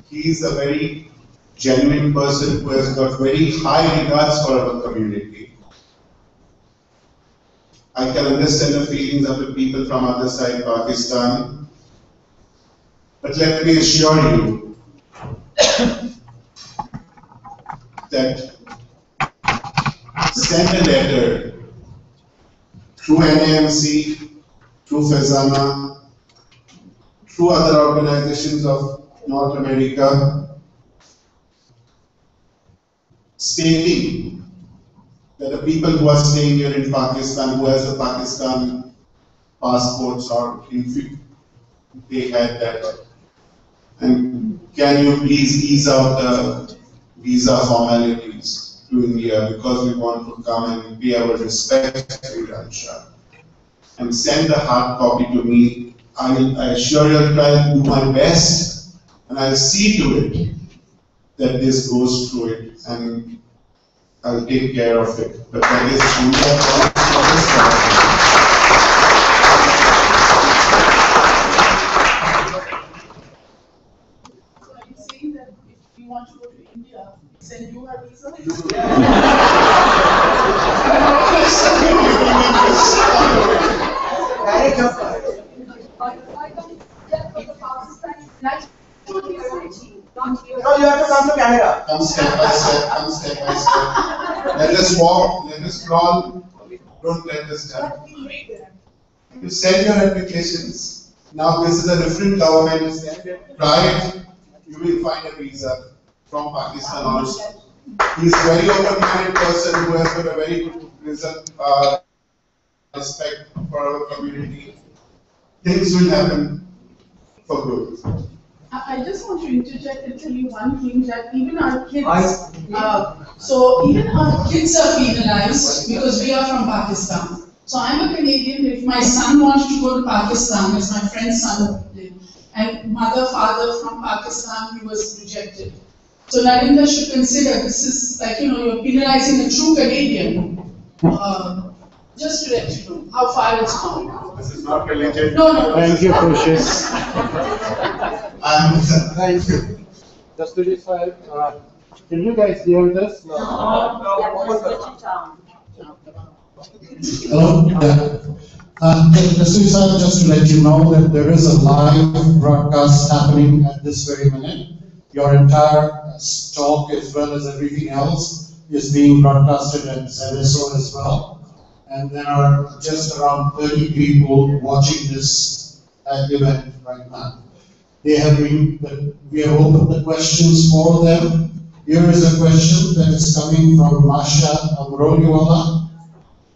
He is a very genuine person who has got very high regards for our community. I can understand the feelings of the people from other side Pakistan. But let me assure you that send a letter through NAMC, through Fezana, through other organizations of North America, stating that the people who are staying here in Pakistan, who has a Pakistan passports, or if they had that, and can you please ease out the visa formalities to India, because we want to come and pay our respect to Iransha, and send the hard copy to me. I assure you I'll try and do my best, and I'll see to it that this goes through it, and I'll take care of it. But that is So are you saying that if you want to go to India, send you a visa? I don't get what the Canada. Come step by step, come step by step. Let us walk, let us crawl, don't let us stand. You send your applications. Now this is a different government. Try it. You will find a visa from Pakistan also. He is very open-minded person who has got a very good result, respect for our community. Things will happen for good. I just want to interject and tell you one thing, that even our kids, so even our kids are penalized because we are from Pakistan. So I'm a Canadian. If my son wants to go to Pakistan, as my friend's son did, and mother, father from Pakistan, he was rejected. So Narendra should consider, this is like, you're penalizing a true Canadian. Just to let you know how far it's gone. This is not related. No. Thank you, Khurshed. Thank you. Dastoorji sir, can you guys hear this? Hello? Just to let you know that there is a live broadcast happening at this very minute. Your entire talk as well as everything else is being broadcasted at ZSO as well. And there are just around 30 people watching this event right now. We have opened the questions for them. Here is a question that is coming from Masha Amroliwala.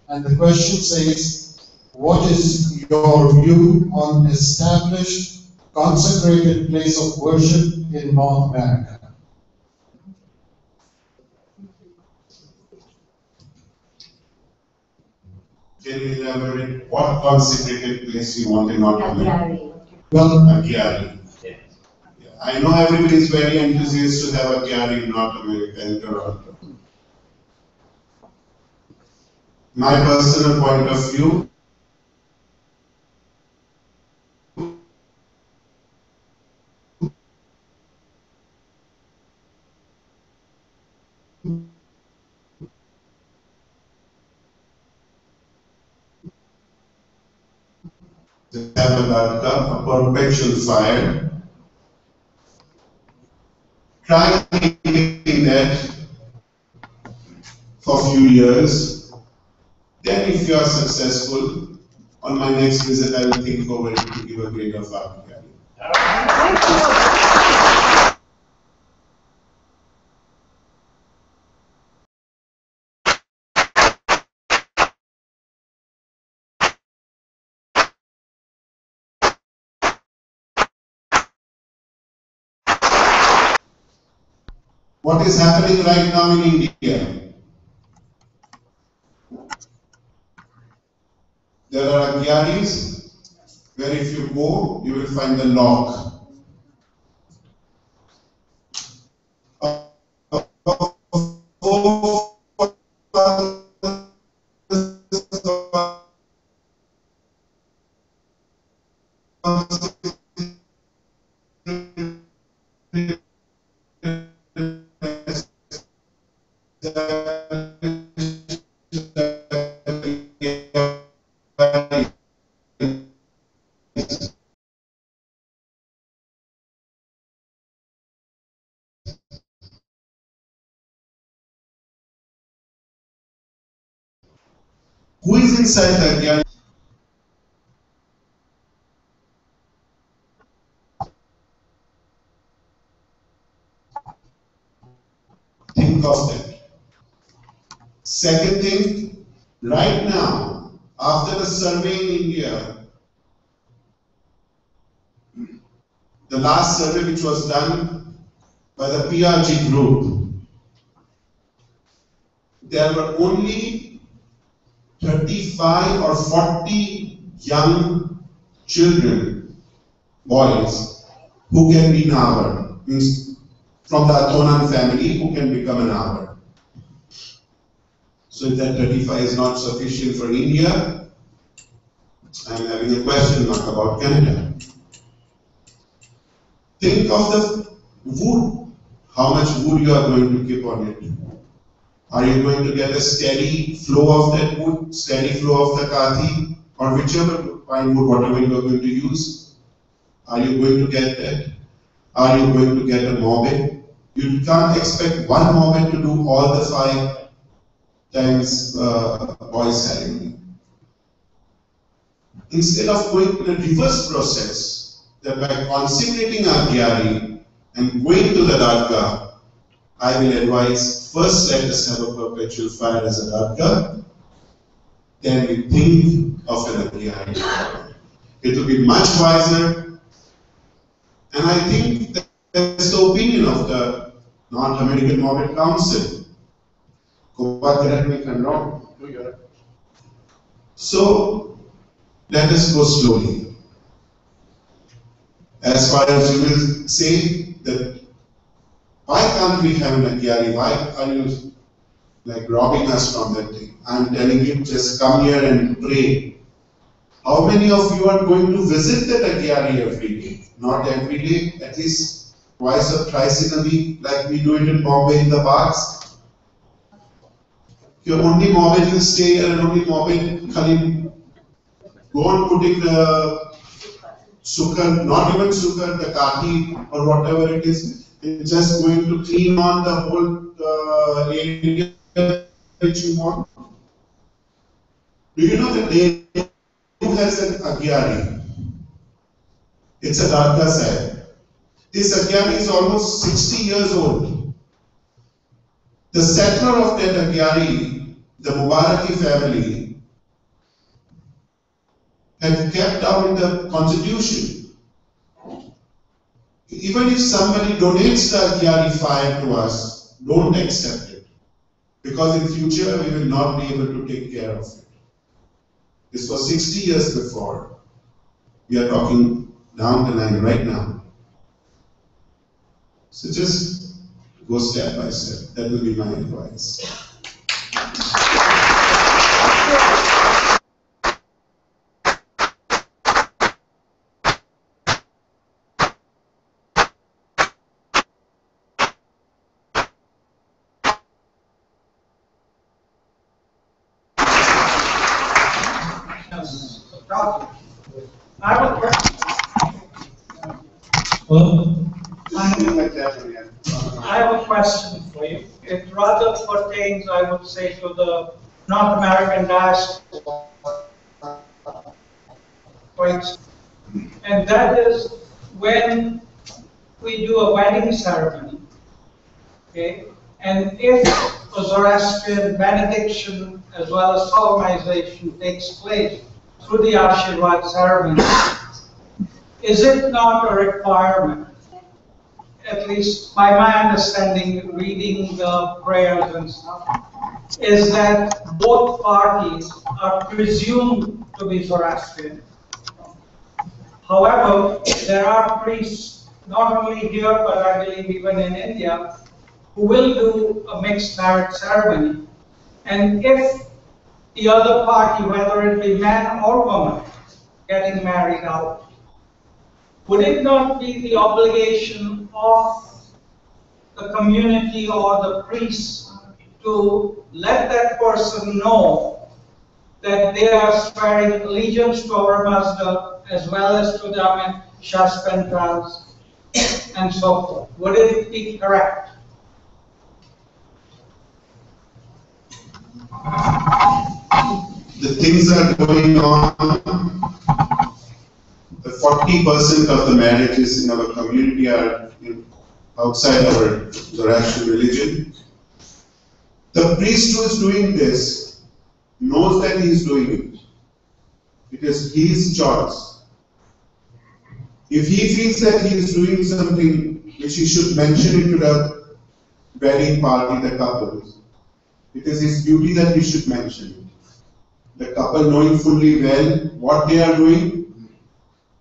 And the question says, what is your view on established consecrated place of worship in North America? Can you elaborate what consecrated place you want in North America? Well, Agyari. I know everybody is very enthusiastic to have Agyari in North America and Toronto. My personal point of view, have a perpetual fire. Try making that for a few years. Then if you are successful, on my next visit I will think over it to give a grade of art. What is happening right now in India? There are Agyaris where if you go, you will find the lock. Who is inside the Agyari? Think of that. Second thing, right now, after the survey in India, the last survey which was done by the PRG group, there were only 35 or 40 young children, boys, who can be Navar, means from the Athonan family who can become an Navar. So if that 35 is not sufficient for India, I am having a question mark about Canada. Think of the wood, how much wood you are going to keep on it. Are you going to get a steady flow of that wood, steady flow of the kathi, or whichever pine wood, whatever you are going to use? Are you going to get that? Are you going to get a mobe? You can't expect one moment to do all the 5 times voice ceremony. Instead of going in a reverse process, that by consecrating our gyari and going to the Dargah, I will advise, first let us have a perpetual fire as a Dargah, then we think of an gyari. It will be much wiser, and I think that's the opinion of the North American Morbid Council. Correct me if I'm wrong. So, let us go slowly. As far as you will say that, why can't we have an gyari? Why are you like robbing us from that thing? I'm telling you, just come here and pray. How many of you are going to visit that gyari every day? Not every day, at least twice or thrice in a week, like we do it in Bombay in the parks. You're only mobbing, you stay here and only mobbing, go on putting the sukkar, not even sukkar, the kati or whatever it is, it's just going to clean on the whole area which you want. Do you know that they has an agyari? It's a Dargah site. This agyari is almost 60 years old. The settler of that agyari, the Mubaraki family, had kept down in the constitution. Even if somebody donates the agyari fire to us, don't accept it. Because in future we will not be able to take care of it. This was 60 years before. We are talking down the line right now. So just go step by step. That will be my advice. I have a question. I have a question for you. It rather pertains, I would say, to the North American diaspora. And that is when we do a wedding ceremony. Okay? And if a Zoroastrian benediction as well as solemnization takes place through the Ashirwad ceremony, is it not a requirement, at least by my understanding, reading the prayers and stuff, is that both parties are presumed to be Zoroastrian. However, there are priests, not only here, but I believe even in India, who will do a mixed marriage ceremony. And if the other party, whether it be man or woman, getting married out, would it not be the obligation of the community or the priest to let that person know that they are swearing allegiance to our Master as well as to the Shaspentrans and so forth? Would it be correct? The things are going on. The 40% of the marriages in our community are outside our Zoroastrian religion. The priest who is doing this knows that he is doing it. It is his choice. If he feels that he is doing something which he should mention it to the wedding party, the couple, it is his duty that he should mention it. The couple knowing fully well what they are doing,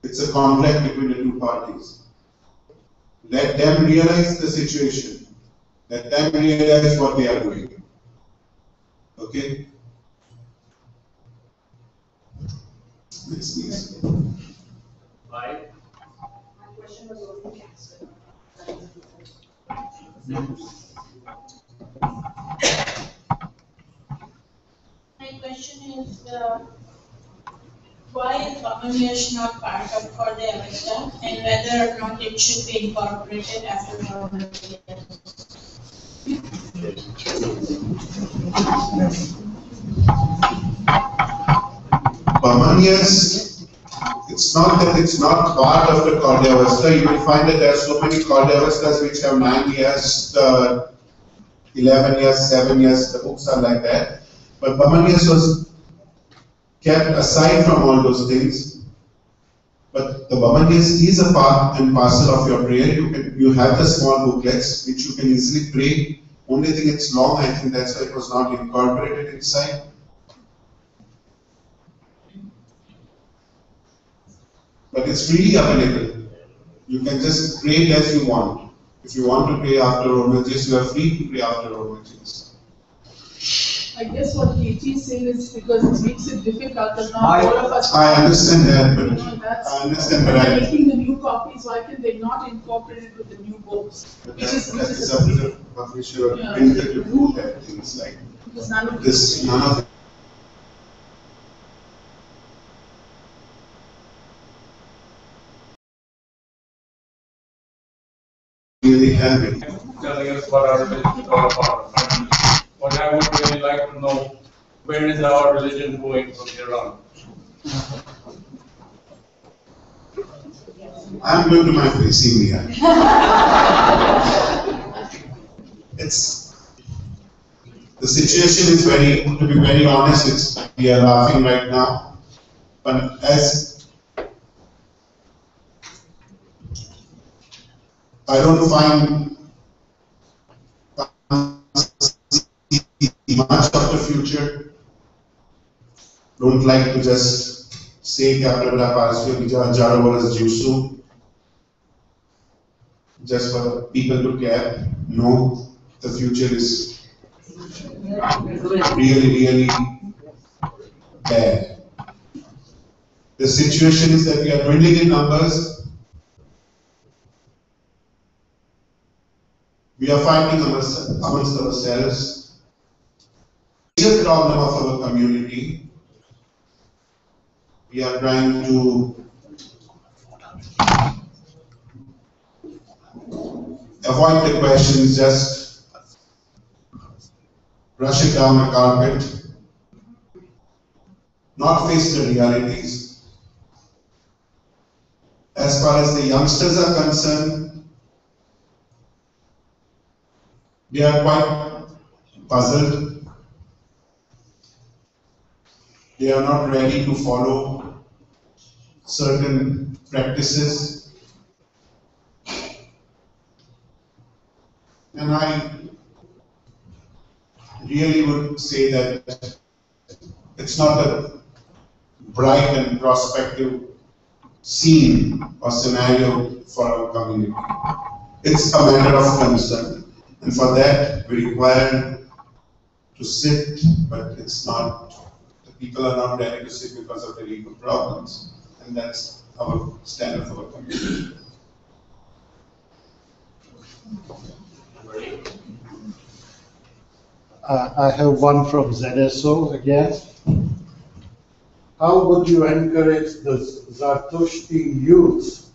it's a contract between the two parties. Let them realize the situation. Let them realize what they are doing. Okay? Next, please. Right. My question was already answered. My question is, why is Bangladesh not part of Khurshed Avesta and whether or not it should be incorporated after Bangladesh? Bamanias, it's not that it's not part of the Khurshed Avesta. You will find that there are so many Khurshed Avestas which have 9 years, 11 years, 7 years, the books are like that. But Bamanias was kept aside from all those things. But the Bamanias is a part and parcel of your prayer. You have the small booklets which you can easily pray. Only thing it's long, I think that's why it was not incorporated inside. But it's freely available. You can just pray it as you want. If you want to pray after Ormajes, you are free to pray after Ormajes. I guess what KT is saying is because it makes it difficult that not all of us. I understand that, but I understand, but they're making the new copies. Why can they not incorporate it with the new books? That is up to the publisher or printer to do that. Things like this. None of really have it. Telling us what our religion is all about. What I would really like to know, where is our religion going from here on? I'm going to my facing here. The situation is to be very honest, we are laughing right now. But as I don't find much of the future. Don't like to just say Capita Parasio Jarovaras Jusu just for people to care. No, the future is really, really bad. The situation is that we are dwindling in numbers. We are fighting amongst ourselves. Major problem of our community. We are trying to avoid the questions, just brush it down the carpet, not face the realities. As far as the youngsters are concerned, they are quite puzzled. They are not ready to follow certain practices. And I really would say that it's not a bright and prospective scene or scenario for our community. It's a matter of concern. And for that, we require to sit, but it's not. People are not ready to sit because of the legal problems, and that's our standard for the community. I have one from ZSO again. How would you encourage the Dastoorji youth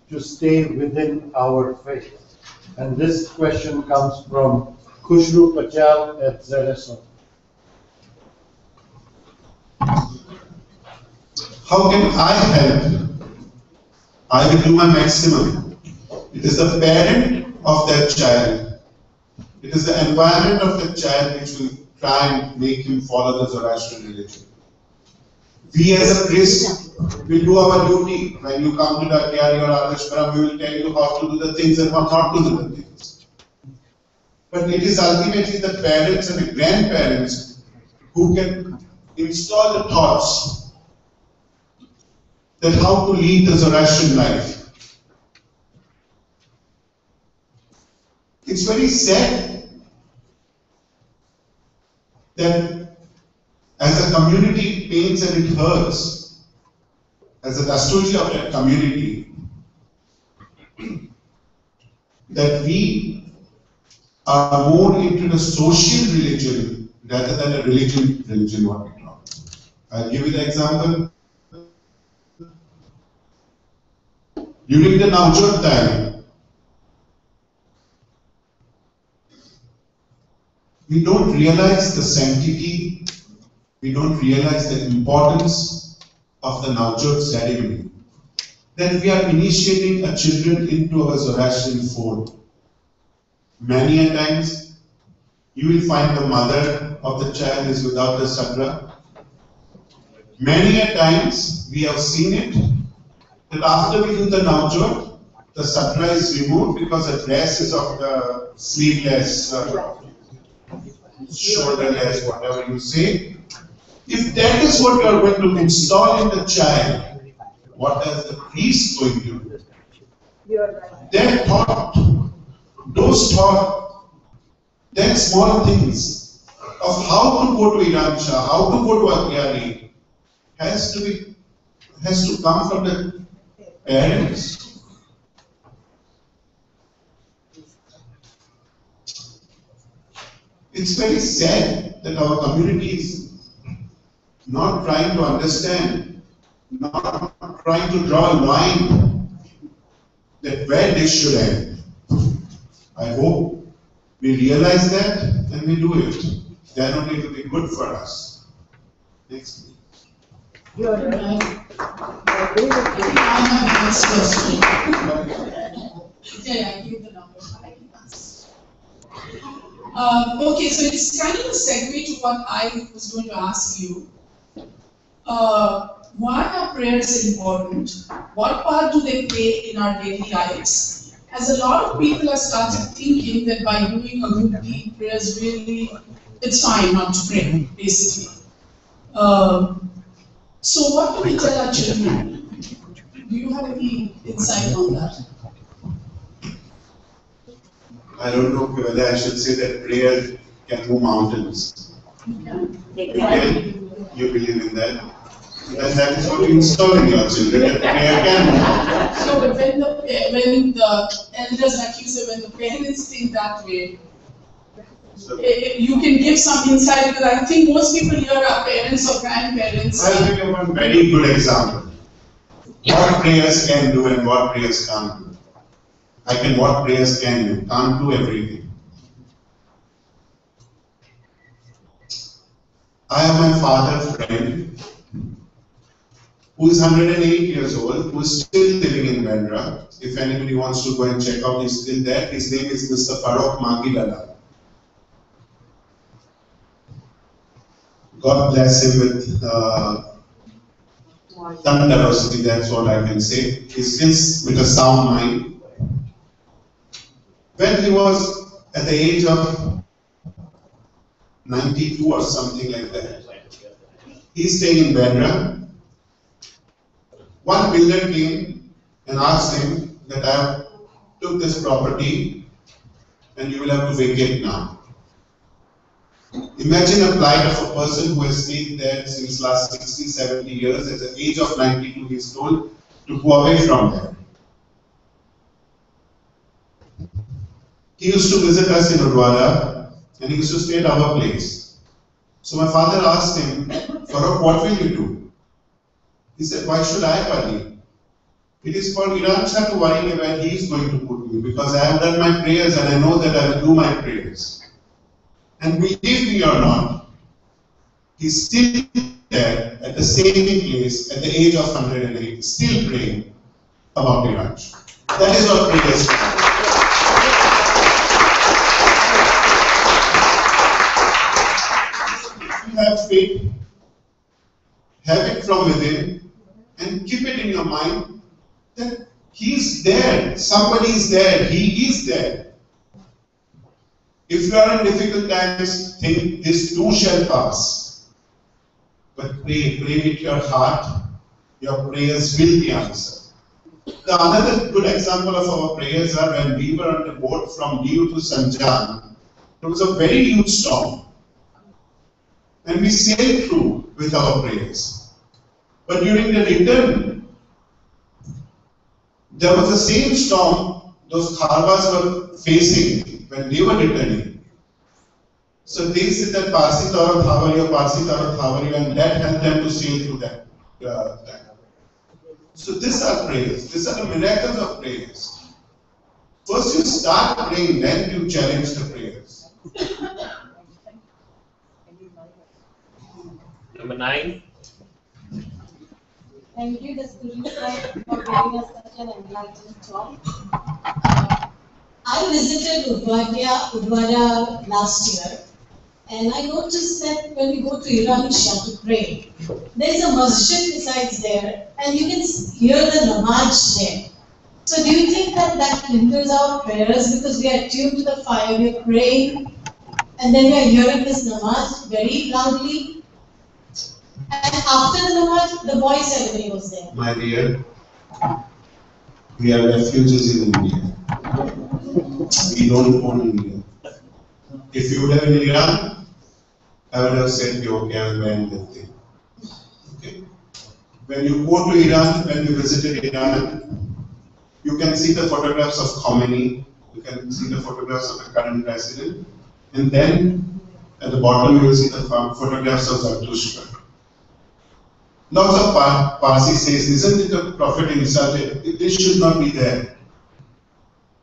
to stay within our faith? And this question comes from Khurshed at ZSO. How can I help? I will do my maximum. It is the parent of that child. It is the environment of the child which will try and make him follow the Zoroastrian religion. We as a priest will do our duty. When you come to the Akyari or Adashparam, we will tell you how to do the things and how not to do the things. But it is ultimately the parents and the grandparents who can install the thoughts that how to lead the Zoroastrian life. It's very sad that as a community it pains and it hurts, as a Dastoorji of that community, that we are more into the social religion rather than a religion what we talk. I'll give you the example. During the Navjot time, we don't realize the sanctity, we don't realize the importance of the Navjot ceremony. That we are initiating a children into our Zoroastrian fold. Many a times, you will find the mother of the child is without the sadra. Many a times, we have seen it, that after we do the Navjot, the sadra is removed because the dress is of the sleeveless, shoulderless, whatever you say. If that is what you are going to install in the child, what is the priest going to do? That thought, those thoughts, that small things of how to go to Iransha, how to go to Agyari, has to come from the parents. It's very sad that our community is not trying to understand, not trying to draw a line that where this should end. I hope we realize that and we do it. Then only it will be good for us. Next. I have the next question. Yeah, I give the number. Okay, so it's kind of a segue to what I was going to ask you. Why are prayers important? What part do they play in our daily lives? As a lot of people have started thinking that by doing a good deed, prayers really, it's fine not to pray, basically. So what do we tell our children? Do you have any insight on that? I don't know whether I should say that prayer can move mountains. You believe in that? And that is what you install in your children, that prayer can move. So but when the elders, like you said, when the parents think that way, you can give some insight, because I think most people here are parents or grandparents. I'll give you one very good example. What prayers can do and what prayers can't do. What prayers can do, can't do everything. I have my father friend who is 108 years old, who is still living in Bandra. If anybody wants to go and check out, he's still there. His name is Mr. Farokh Magilala. God bless him with Tandarosity, that's what I can say. He's still with a sound mind. When he was at the age of 92 or something like that, he's staying in Bandra. One builder came and asked him that I took this property and you will have to vacate now. Imagine a plight of a person who has stayed there since last 60, 70 years. At the age of 92, he is told to go away from there. He used to visit us in Udwara and he used to stay at our place. So my father asked him, Farokh, what will you do? He said, why should I worry? It is for Iransha to worry where he is going to put me, because I have done my prayers and I know that I will do my prayers. And believe me or not, he's still there at the same place at the age of 108, still praying about Iransha. That is what prayers are. You have faith, have it from within, and keep it in your mind that he is there, somebody is there, he is there. If you are in difficult times, think this too shall pass. But pray with your heart, your prayers will be answered. The another good example of our prayers are when we were on the boat from Diu to Sanjan. It was a very huge storm. And we sailed through with our prayers. But during the return, there was the same storm those Kharwas were facing when they were returning. So they said that Parsi Tara Thavariya, and that helped them to sail through that time. So these are prayers. These are the miracles of prayers. First you start praying, then you challenge the prayers. Number 9. Thank you, Dastoorji, for giving us such an enlightening talk. I visited Udwara last year, and I noticed that when we go to Iran Shah to pray, there is a masjid besides there, and you can hear the namaz there. So do you think that that hinders our prayers because we are tuned to the fire, we are praying, and then we are hearing this namaz very loudly? And after the namaz, the boy ceremony was there. My dear, we are refugees in India. We don't own India. If you would have in Iran, I would have said, okay, I will ban that thing. Okay. When you go to Iran, when you visited Iran, you can see the photographs of Khomeini, you can see the photographs of the current president, and then at the bottom you will see the photographs of Dastoorji. Lots of Parsi says, isn't it the Prophet insulted? This should not be there.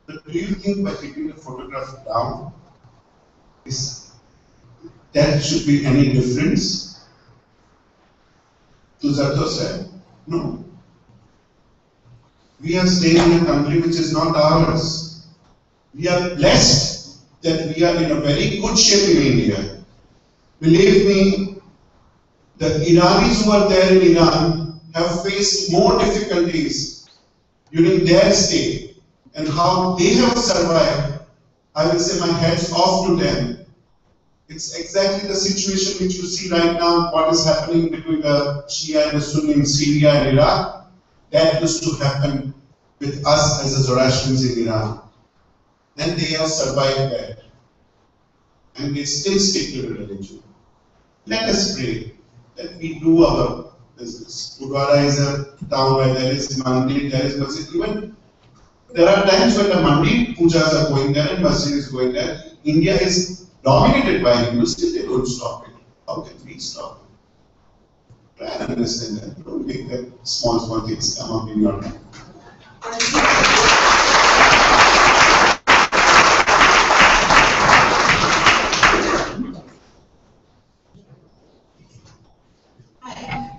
But do you think by taking the photograph down, that should be any difference to Dastoorji? No. We are staying in a country which is not ours. We are blessed that we are in a very good shape in India. Believe me, the Iranis who are there in Iran have faced more difficulties during their stay, and how they have survived, I will say my hats off to them. It's exactly the situation which you see right now, what is happening between the Shia and the Sunni in Syria and Iraq. That used to happen with us as the Zoroastrians in Iran. And they have survived that. And they still stick to the religion. Let us pray that we do our business. Udwara is a town where there is mandir, there is masjid. Even there are times when the mandir pujas are going there and masjid is going there. India is dominated by Hindus, still they don't stop it. How can we stop it? Try and understand that. Don't make that small things come up in your mind.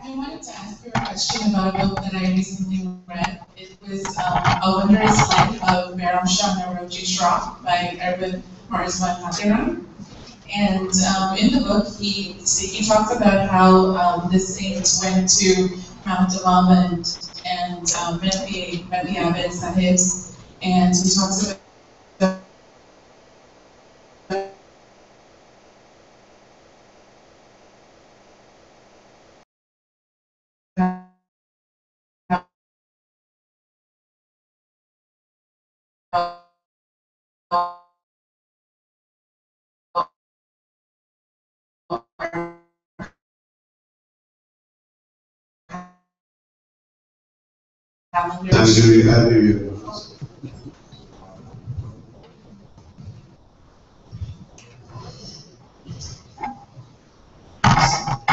I wanted to ask you a question about a book that I recently read. It was A Wondrous Life of Meram Shah Naroji Shroff by Erwin Mariswan Hatiran. And in the book, he talks about how the saints went to Mount Imam and met the Abbot Sahibs, and he talks about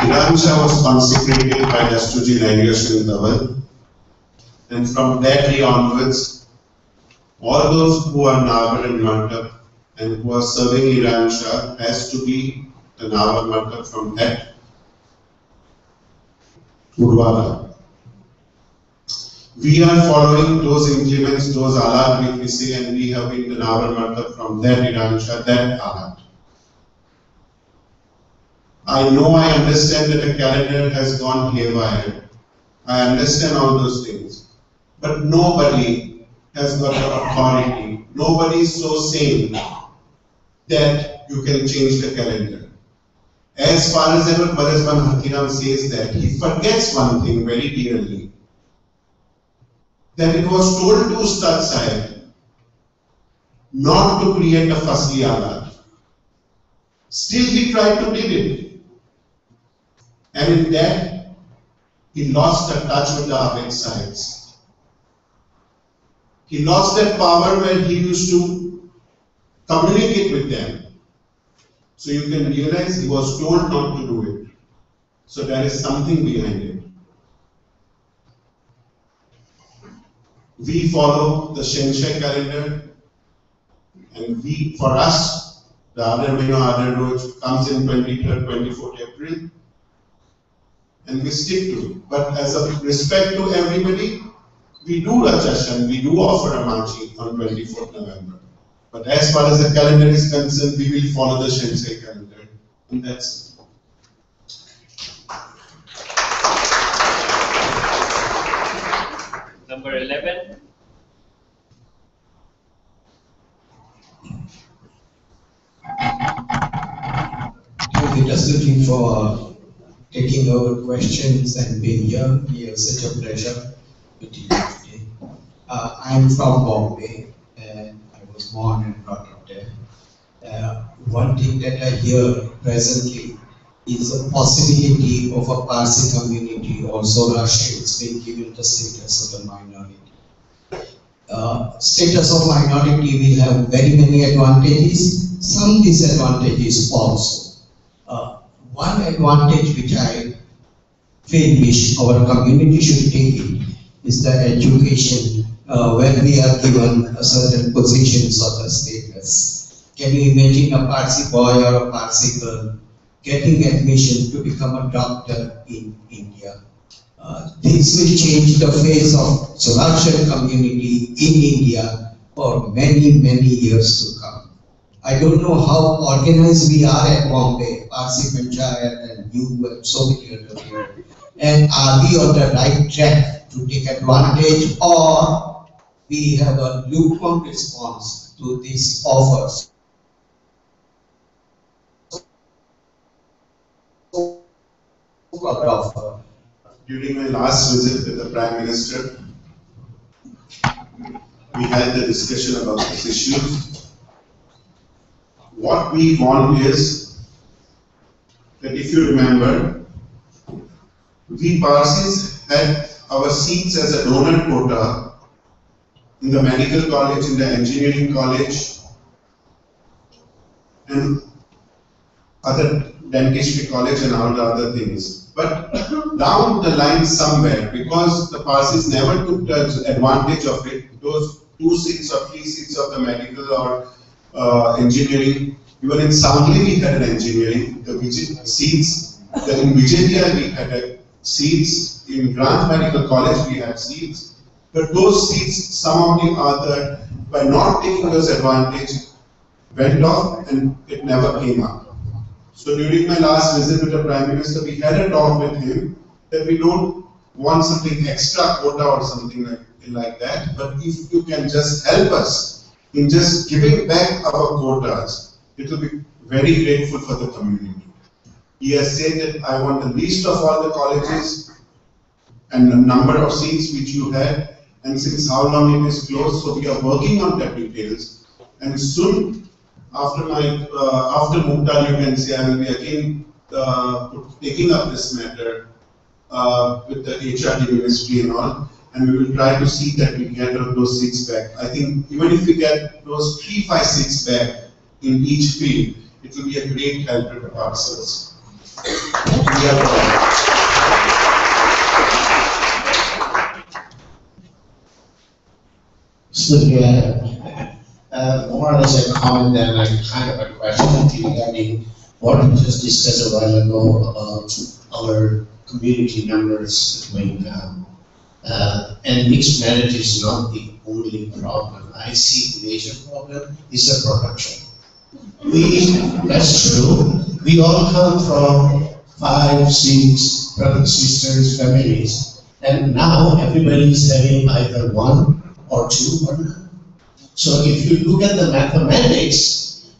Iran Shah was consecrated by Dastoorji 9 years in the world, and from that day onwards, all those who are Nawal and Mantab and who are serving Iran Shah has to be the Nawal Mantab from that Udwara. We are following those implements, those alat which we say, and we have been the Nawal Mantab from that Iran Shah, that alat. I know, I understand that the calendar has gone haywire. I understand all those things. But nobody has got the authority. Nobody is so sane that you can change the calendar. As far as Erwin Mariswan Hatiram says that, he forgets one thing very dearly. That it was told to Ustad Sahib not to create a Fasli alat. Still he tried to did it. And in that, he lost the touch with the Abed Sahibs. He lost that power when he used to communicate with them. So you can realize he was told not to do it. So there is something behind it. We follow the Shenshe calendar, and for us, the Adar Roj comes in 23rd, 24th April, and we stick to it. But as a respect to everybody, we do Rajashan, we do offer a Machi on 24th November. But as far as the calendar is concerned, we will follow the Shensei calendar, and that's it. Number 11. Thank you, Dastoorji, for taking our questions and being here. We have such a pleasure with you today. I'm from Bombay, and I was born and brought up there. One thing that I hear presently is a possibility of a Parsi community or Zoroastrians being given the status of a minority. Status of minority will have very many advantages, some disadvantages also. One advantage which I feel wish our community should take it is the education when we are given a certain positions or the status. Can you imagine a Parsi boy or a Parsi girl getting admission to become a doctor in India? This will change the face of Zoroastrian community in India for many, many years to come. I don't know how organized we are at Bombay, Parsi Panchayat and you and so many other people. And are we on the right track to take advantage, or we have a lukewarm response to these offers? During my last visit with the Prime Minister, we had the discussion about this issue. What we want is that, if you remember, we Parsis had our seats as a donor quota in the medical college, in the engineering college, and other dentistry college and all the other things. But down the line somewhere, because the Parsis never took the advantage of it, those 2 seats or 3 seats of the medical or engineering, even in Sangli we had an engineering, seats, in Vijayawada we had seats, in Grant Medical College we had seats, but those seats, some of the other, by not taking those advantage, went off and it never came up. So during my last visit with the Prime Minister, we had a talk with him that we don't want something extra quota or something like that, but if you can just help us in just giving back our quotas, it will be very grateful for the community. He has said that I want the list of all the colleges and the number of seats which you had, and since how long it is closed, so we are working on that details. And soon, after Mukta, you can say I will be again taking up this matter with the HRD ministry and all. And we will try to see that we get those seats back. I think even if we get those 3-5 seats back in each field, it will be a great help to the Parsons. So more or less a comment and a kind of a question regarding what we just discussed a while ago about our community numbers going down. And mixed marriage is not the only problem. I see the major problem is the production. That's true. We all come from 5, 6 brothers, sisters, families, and now everybody is having either 1 or 2 or none. So if you look at the mathematics,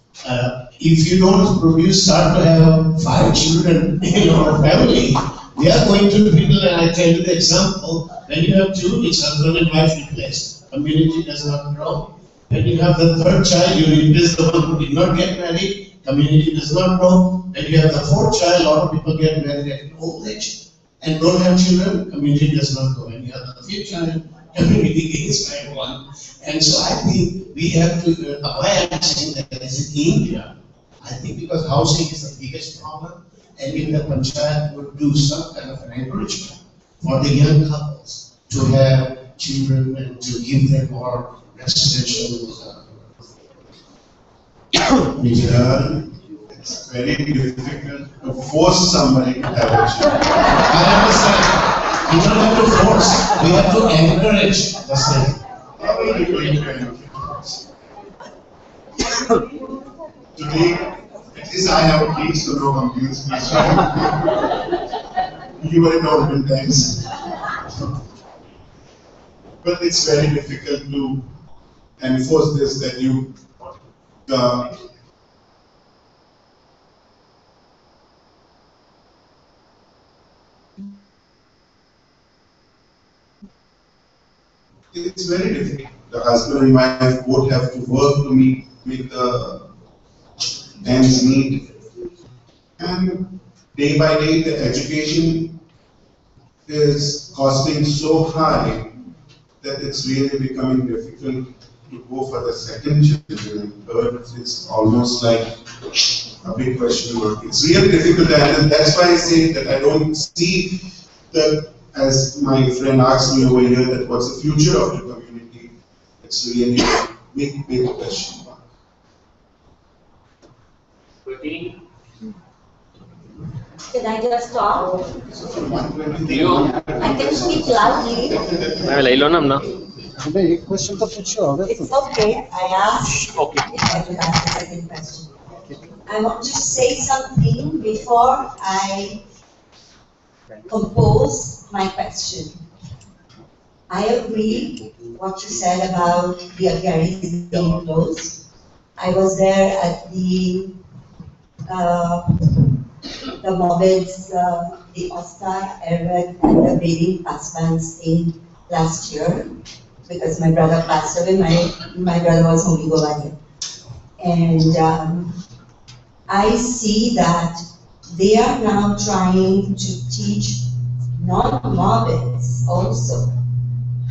if you don't start to have 5 children in our family, we are going to dwindle. And I tell you the example, when you have 2, it's husband and wife replaced. Community does not grow. When you have the 3rd child, you replace the one who did not get married, community does not grow. When you have the 4th child, a lot of people get married at an old age and don't have children, community does not grow. When you have the 5th child, community gains by 1. And so I think we have to, why I'm saying that is in India, I think because housing is the biggest problem, and if the panchayat would do some kind of an encouragement for the young couples to have children and to give them more residential it's very difficult to force somebody to have a child. I understand. We don't have to force, we have to encourage the same. How are you going to encourage? Today, at least I have kids to know computers. You were in olden times. But it's very difficult to enforce this that you it's very difficult. The husband and wife both have to work to make the ends meet. And day by day, the education is costing so high that it's really becoming difficult to go for the second children. Third, it's almost like a big question mark. It's really difficult, and that's why I say that I don't see that, as my friend asked me over here, that what's the future of the community. It's really a big, big question mark. Can I just talk? I can speak loudly. It's okay. I asked if I could ask the second question. I want to say something before I compose my question. I agree what you said about the apiaries being closed. I was there at the Mobids, the Osta, Erwet, and the bathing husbands thing last year because my brother passed away. My brother was Holy Govadi. And I see that they are now trying to teach non-Mobids also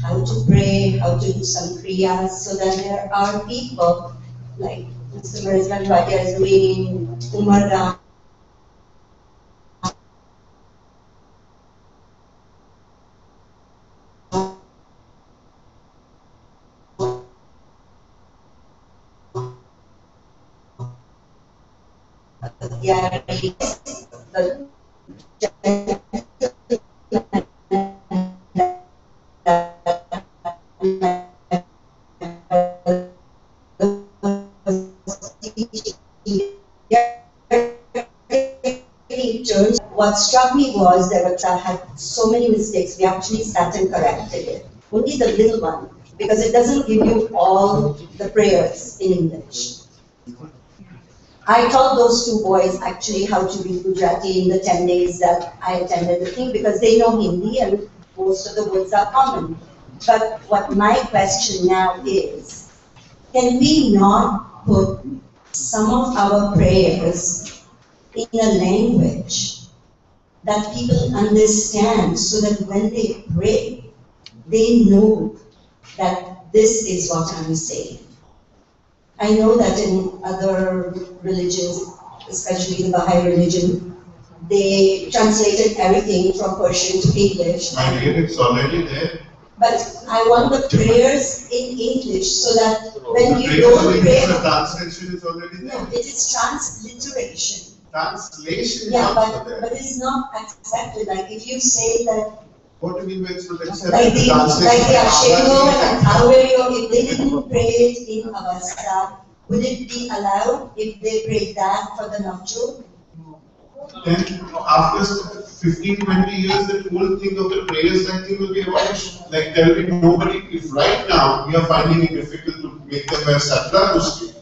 how to pray, how to do some kriyas, so that there are people like Mr. Marizman Bhatia is doing Umarda. What struck me was that I had so many mistakes. We actually sat and corrected it. Only the little one, because it doesn't give you all the prayers in English. I taught those two boys actually how to read Gujarati in the 10 days that I attended the thing, because they know Hindi and most of the words are common. But what my question now is, can we not put some of our prayers in a language that people understand, so that when they pray, they know that this is what I'm saying? I know that in other religions, especially the Baha'i religion, they translated everything from Persian to English. My dear, it's already there. But I want the prayers in English, so that when you don't pray, the translation is already there. No, it is transliteration. Translation. Yeah, but it's not accepted. Like if you say that. What do you mean by it's not accepted? Like the Ashengo and Alverio, if they didn't pray it in Avesta, would it be allowed if they prayed that for the Navjot? Then after 15-20 years, the whole thing of the prayers, that thing will be abolished. Like tell me, nobody, if right now we are finding it difficult to make them wear satla to speak.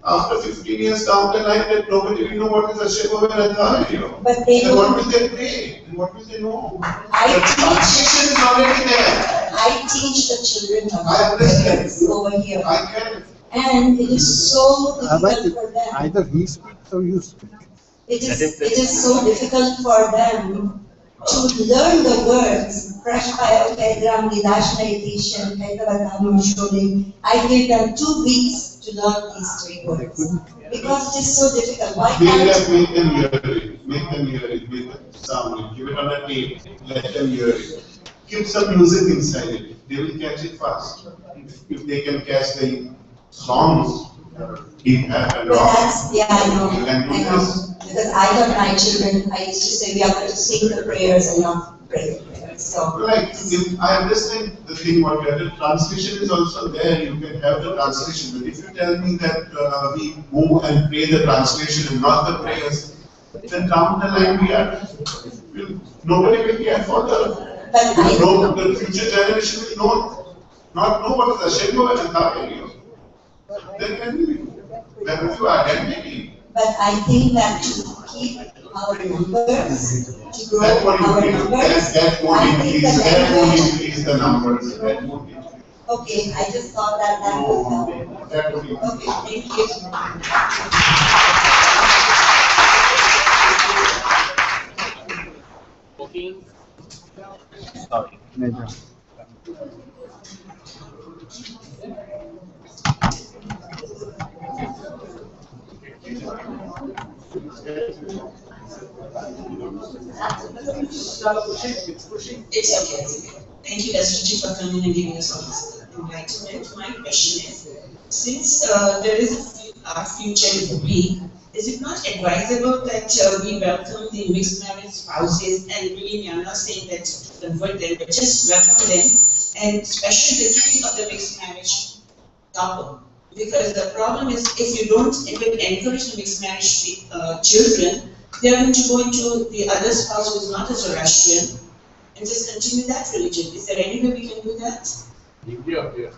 After 15 years down the line, that nobody will know what is Ashengo and Alverio. But they then know. what will they pray? And what will they know? The translation is already there. I teach the children I understand. over here. I get it. And it is so difficult for them. Either he speaks or you speak. It is so difficult for them to learn the words. I gave them 2 weeks to learn these 3 words. Because it is so difficult. Why can't Make them hear it. Make them hear it. Make them sound it. Give it on a tape. Let them hear it. keep some music inside it. They will catch it fast. If they can catch the songs, hip hop and rock. Yeah, I know. You can do this. Because I got my children, I used to say we are going to sing the prayers and not pray the prayers. So. Like, I understand the thing what you have. The translation is also there. You can have the translation. But if you tell me that we go and pray the translation and not the prayers, then down the line nobody will care for the future generation will not know what is Hashem and Antapelio. Then can you identity. But I think that to keep our numbers, to grow our numbers, that won't increase the numbers. That won't increase. Okay, I just thought that would help. That would increase. Okay, thank you. Sorry, Major. It's okay. Thank you, Dastoorji, for coming and giving us all this enlightenment. My question is, since there is our future is bleak, is it not advisable that we welcome the mixed marriage spouses, and really, I'm not saying that to convert them, but just welcome them, and especially the treat of the mixed marriage couple? Because the problem is, if you don't even encourage the mixed marriage children, they are going to go into the other spouse who is not a Zoroastrian and just continue that religion. Is there any way we can do that? India, yeah.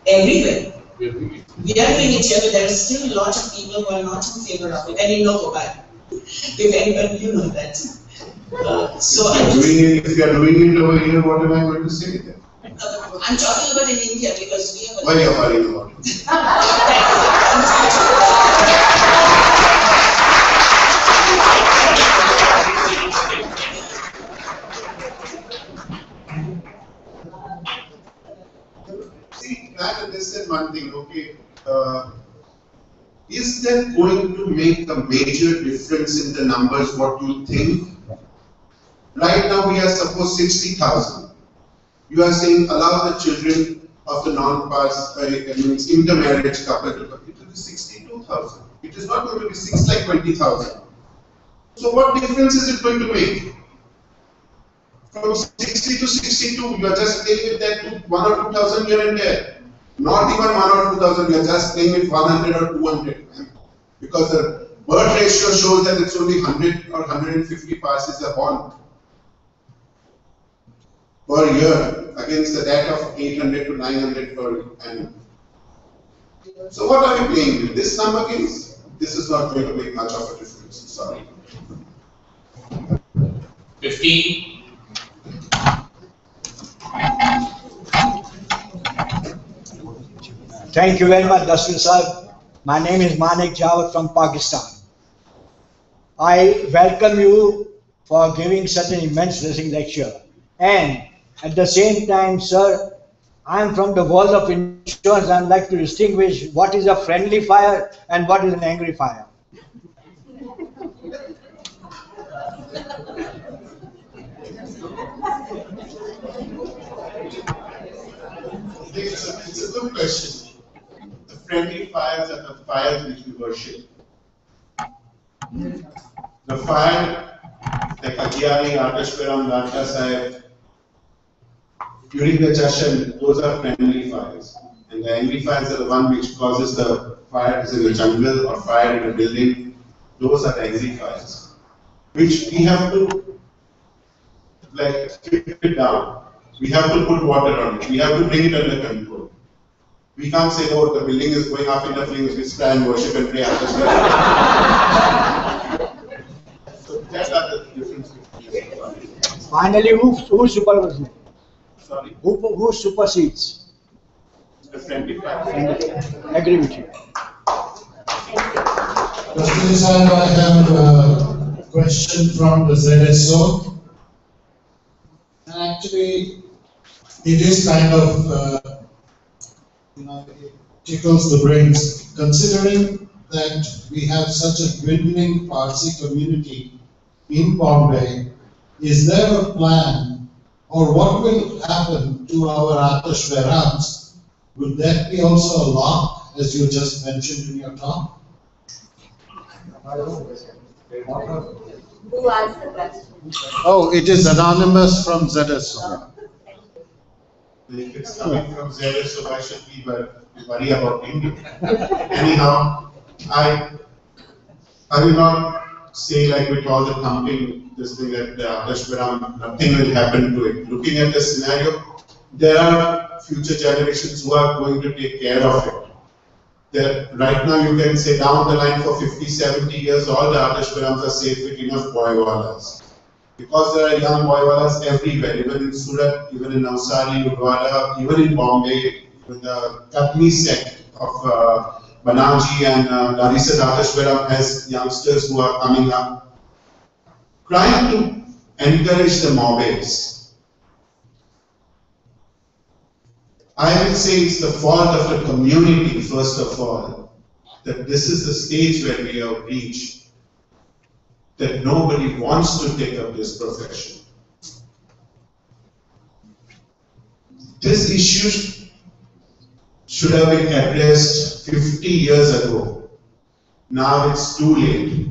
Everywhere. We are doing it. We are doing it here, but there are still a lot of people who are not in favor of it. And you know Gopal. If anybody, you know that. If you are doing it over here, what am I going to say then? I'm talking about in India because we have a... Why are you worrying about it? See, I understand one thing, okay? Is that going to make a major difference in the numbers, what you think? Right now we are supposed 60,000. You are saying allow the children of the intermarriage couple to come. It will be 62,000. It is not going to be 20,000. So what difference is it going to make? From 60 to 62, you are just playing with that 1 or 2,000 here and there. Not even 1 or 2,000, you are just playing with 100 or 200. Because the birth ratio shows that it's only 100 or 150 passes a bond per year against the data of 800 to 900 per annum. So what are we playing with? This number games? This is not going to make much of a difference. Sorry. 15. Thank you very much, Dastur Sahib. My name is Manik Jawad from Pakistan. I welcome you for giving such an immense blessing lecture. And at the same time, sir, I am from the world of insurance. I would like to distinguish what is a friendly fire and what is an angry fire. It's a good question. The friendly fires are the fires which we worship. The fire, like Agyani, Atashperam, Lata Sahib, during the Chashan, those are friendly fires. And the angry fires are the one which causes the fires in the jungle or fire in a building. Those are angry fires, which we have to keep it down. We have to put water on it. We have to bring it under control. We can't say, oh, the building is going up in the flames, let's try and worship and pray after. So that are the differences. Finally, who supersedes? Sorry? Who supersedes? The friendly fire. Agree with you. Dastur Sahib, I have a question from the ZSO. And actually, it is kind of, it tickles the brains. Considering that we have such a dwindling Parsi community in Bombay, is there a plan or what will happen to our Atashvarams? Will that be also a lock, as you just mentioned in your talk? Who asked the question? Oh, it is anonymous from ZSO. If it's coming from ZSO, why should we worry about India? Anyhow, I will not say like with all the thumping, this thing that Dashwaram, nothing will happen to it. Looking at the scenario, there are future generations who are going to take care of it. Right now you can say down the line for 50, 70 years, all the Dashwarams are safe with enough boywalas. Because there are young boywalas everywhere, even in Surat, even in Navsari, Udwara, even in Bombay, with the Katni sect of Banaji and Larisa Dashwaram has youngsters who are coming up, trying to encourage the mobbies. I will say it's the fault of the community, first of all, that this is the stage where we have reached, that nobody wants to take up this profession. This issue should have been addressed 50 years ago. Now it's too late.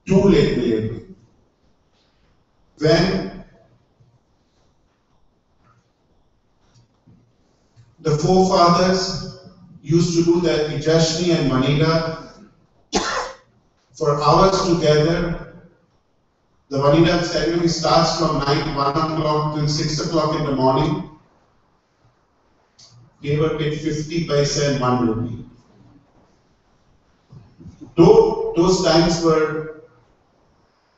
Too late, believe me. When the forefathers used to do the Ijashni and Manila for hours together, the Manila ceremony starts from night 1 o'clock till 6 o'clock in the morning. They were paid 50 paisa and 1 rupee. Those times were,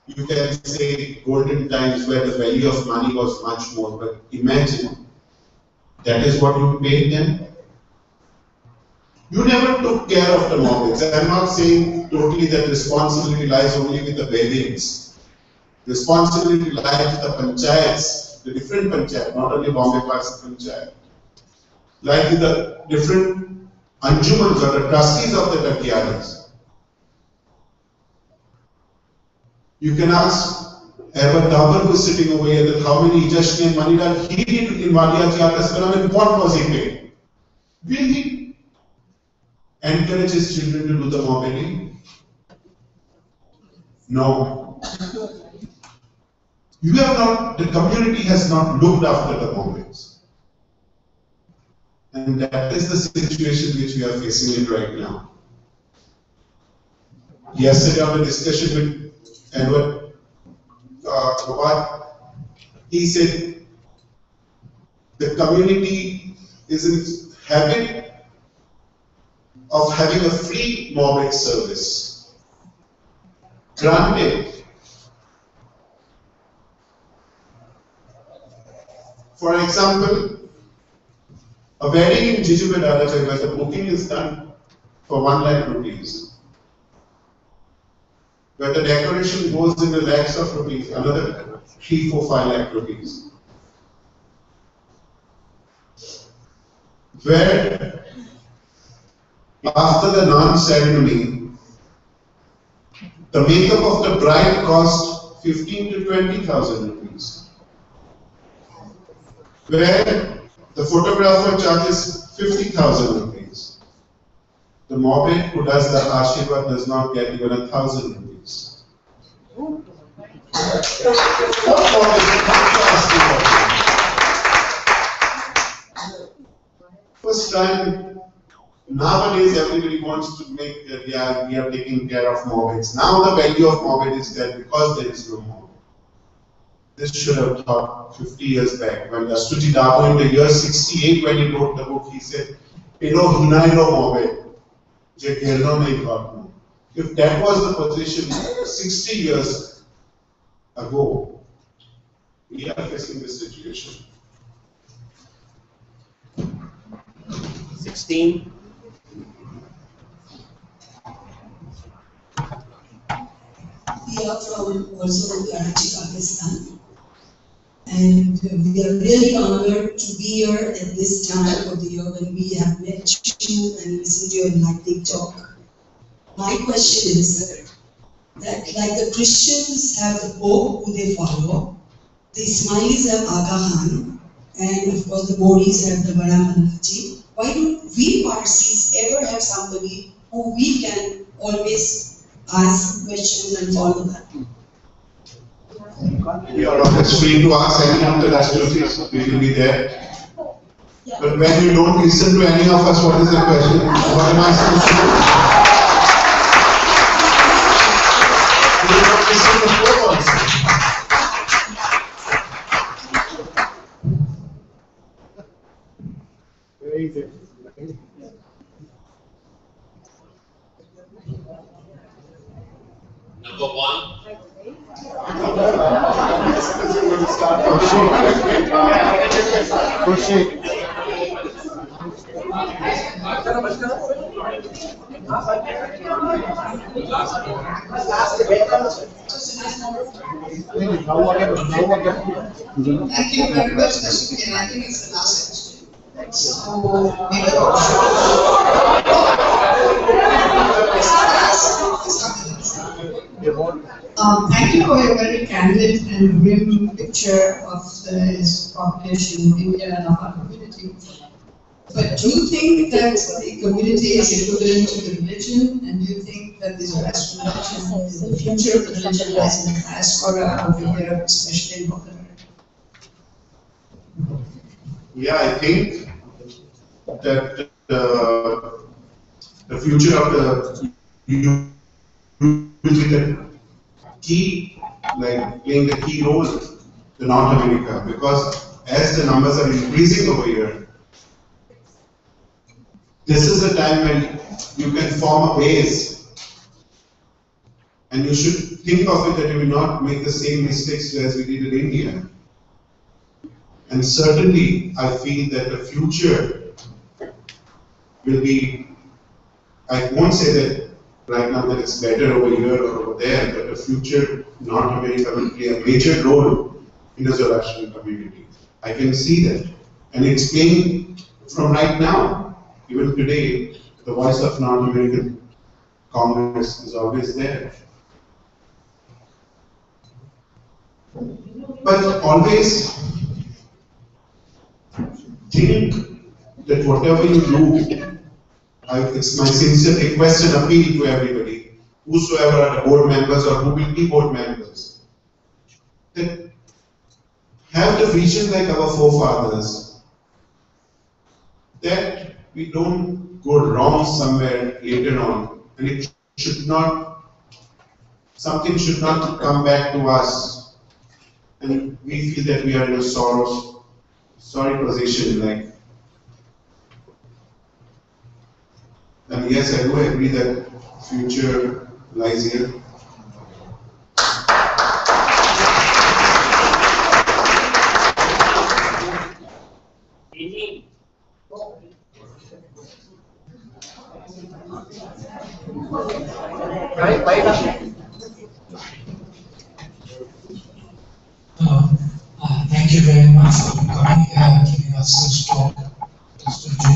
you can say, golden times where the value of money was much more. But imagine, that is what you paid them. You never took care of the mortgage. I'm not saying totally that responsibility lies only with the Bedins. Responsibility lies with the panchayats, the different panchayat, not only Bombay Parsi panchayat. Like with the different anjumans or the trustees of the Tatyaras. You can ask Ever Dabar who is sitting over here that how many Ijashni and Manidar he did in Wadiyaji Atasparam and what was he paid? Will he encourage his children to do the mobility? No. You have not, the community has not looked after the mobiles. And that is the situation which we are facing in right now. Yesterday on a discussion with Edward he said the community is in habit of having a free morbid service. Granted, for example, a wedding in Jijubedara, where the booking is done for 1 lakh rupees, where the decoration goes in the lakhs of rupees, another 3, 4, 5 lakh rupees. Where after the non-ceremony, the makeup of the bride cost 15 to 20,000 rupees. Where the photographer charges 50,000 rupees. The morbid who does the Ashirwad does not get even 1,000 rupees. First time, nowadays everybody wants to make that we are taking care of morbids. Now the value of morbid is there because there is no more. This should have thought 50 years back when Dastoorji Dabu in the year 68 when he wrote the book, he said, "Eno hinailo morbid, je kerno nahi bhatno." If that was the position 60 years ago, we are facing this situation. 16. We are from also Karachi, Pakistan, and we are really honored to be here at this time of the year when we have met you and listened to your enlightening talk. My question is that, like the Christians have the Pope who they follow, the Ismailis have Aga Khan, and of course the Modis have the Bada Manji. Why don't we Parsis ever have somebody who we can always ask questions and follow that? You are always free to ask any of the Dastoorjis, we will be there. But when you don't listen to any of us, what is the question? What am I supposed to do? You don't listen to four also. Very easy. Number one. Khurshed. Thank you very much, Mr. I think it's the last question. Thank you for your very candid and grim picture of the population in India and of our community. But do you think that the community is equivalent to the religion, and do you think that the Zoroastrian religion is the future of the religion lies in the diaspora over here, especially in North America? Yeah, I think that the future of the youth will be the key, like playing the key role in North America, because as the numbers are increasing over here, this is the time when you can form a base, and you should think of it that you will not make the same mistakes as we did in India. And certainly, I feel that the future will be, I won't say that right now that it's better over here or over there, but the future, North America will play a major role in the Zoroastrian community. I can see that. And it's playing from right now. Even today, the voice of North American Congress is always there. But always think that whatever you do, it's my sincere request and appeal to everybody, whosoever are the board members or who will be board members, that have the vision like our forefathers, that we don't go wrong somewhere later on, and it should not, something should not come back to us, and we feel that we are in a sorry position, like. And yes, I do agree that future lies here. Thank you very much for coming here and giving us this talk, Dastoorji.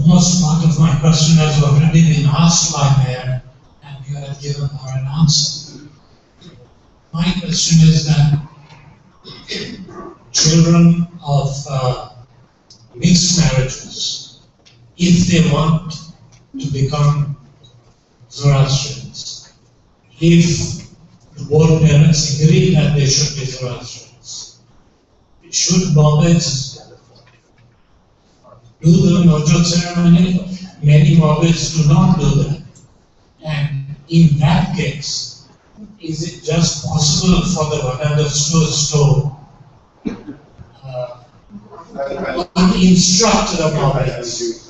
Most part of my question has already been asked by Mayor, and you have given her an answer. My question is that children of mixed marriages, if they want to become Zoroastrians, if the board parents agree that they should be Zoroastrians, should Mohammeds do the Nojot ceremony? Many Mohammeds do not do that. And in that case, is it just possible for the Dastur to instruct the Mohammeds?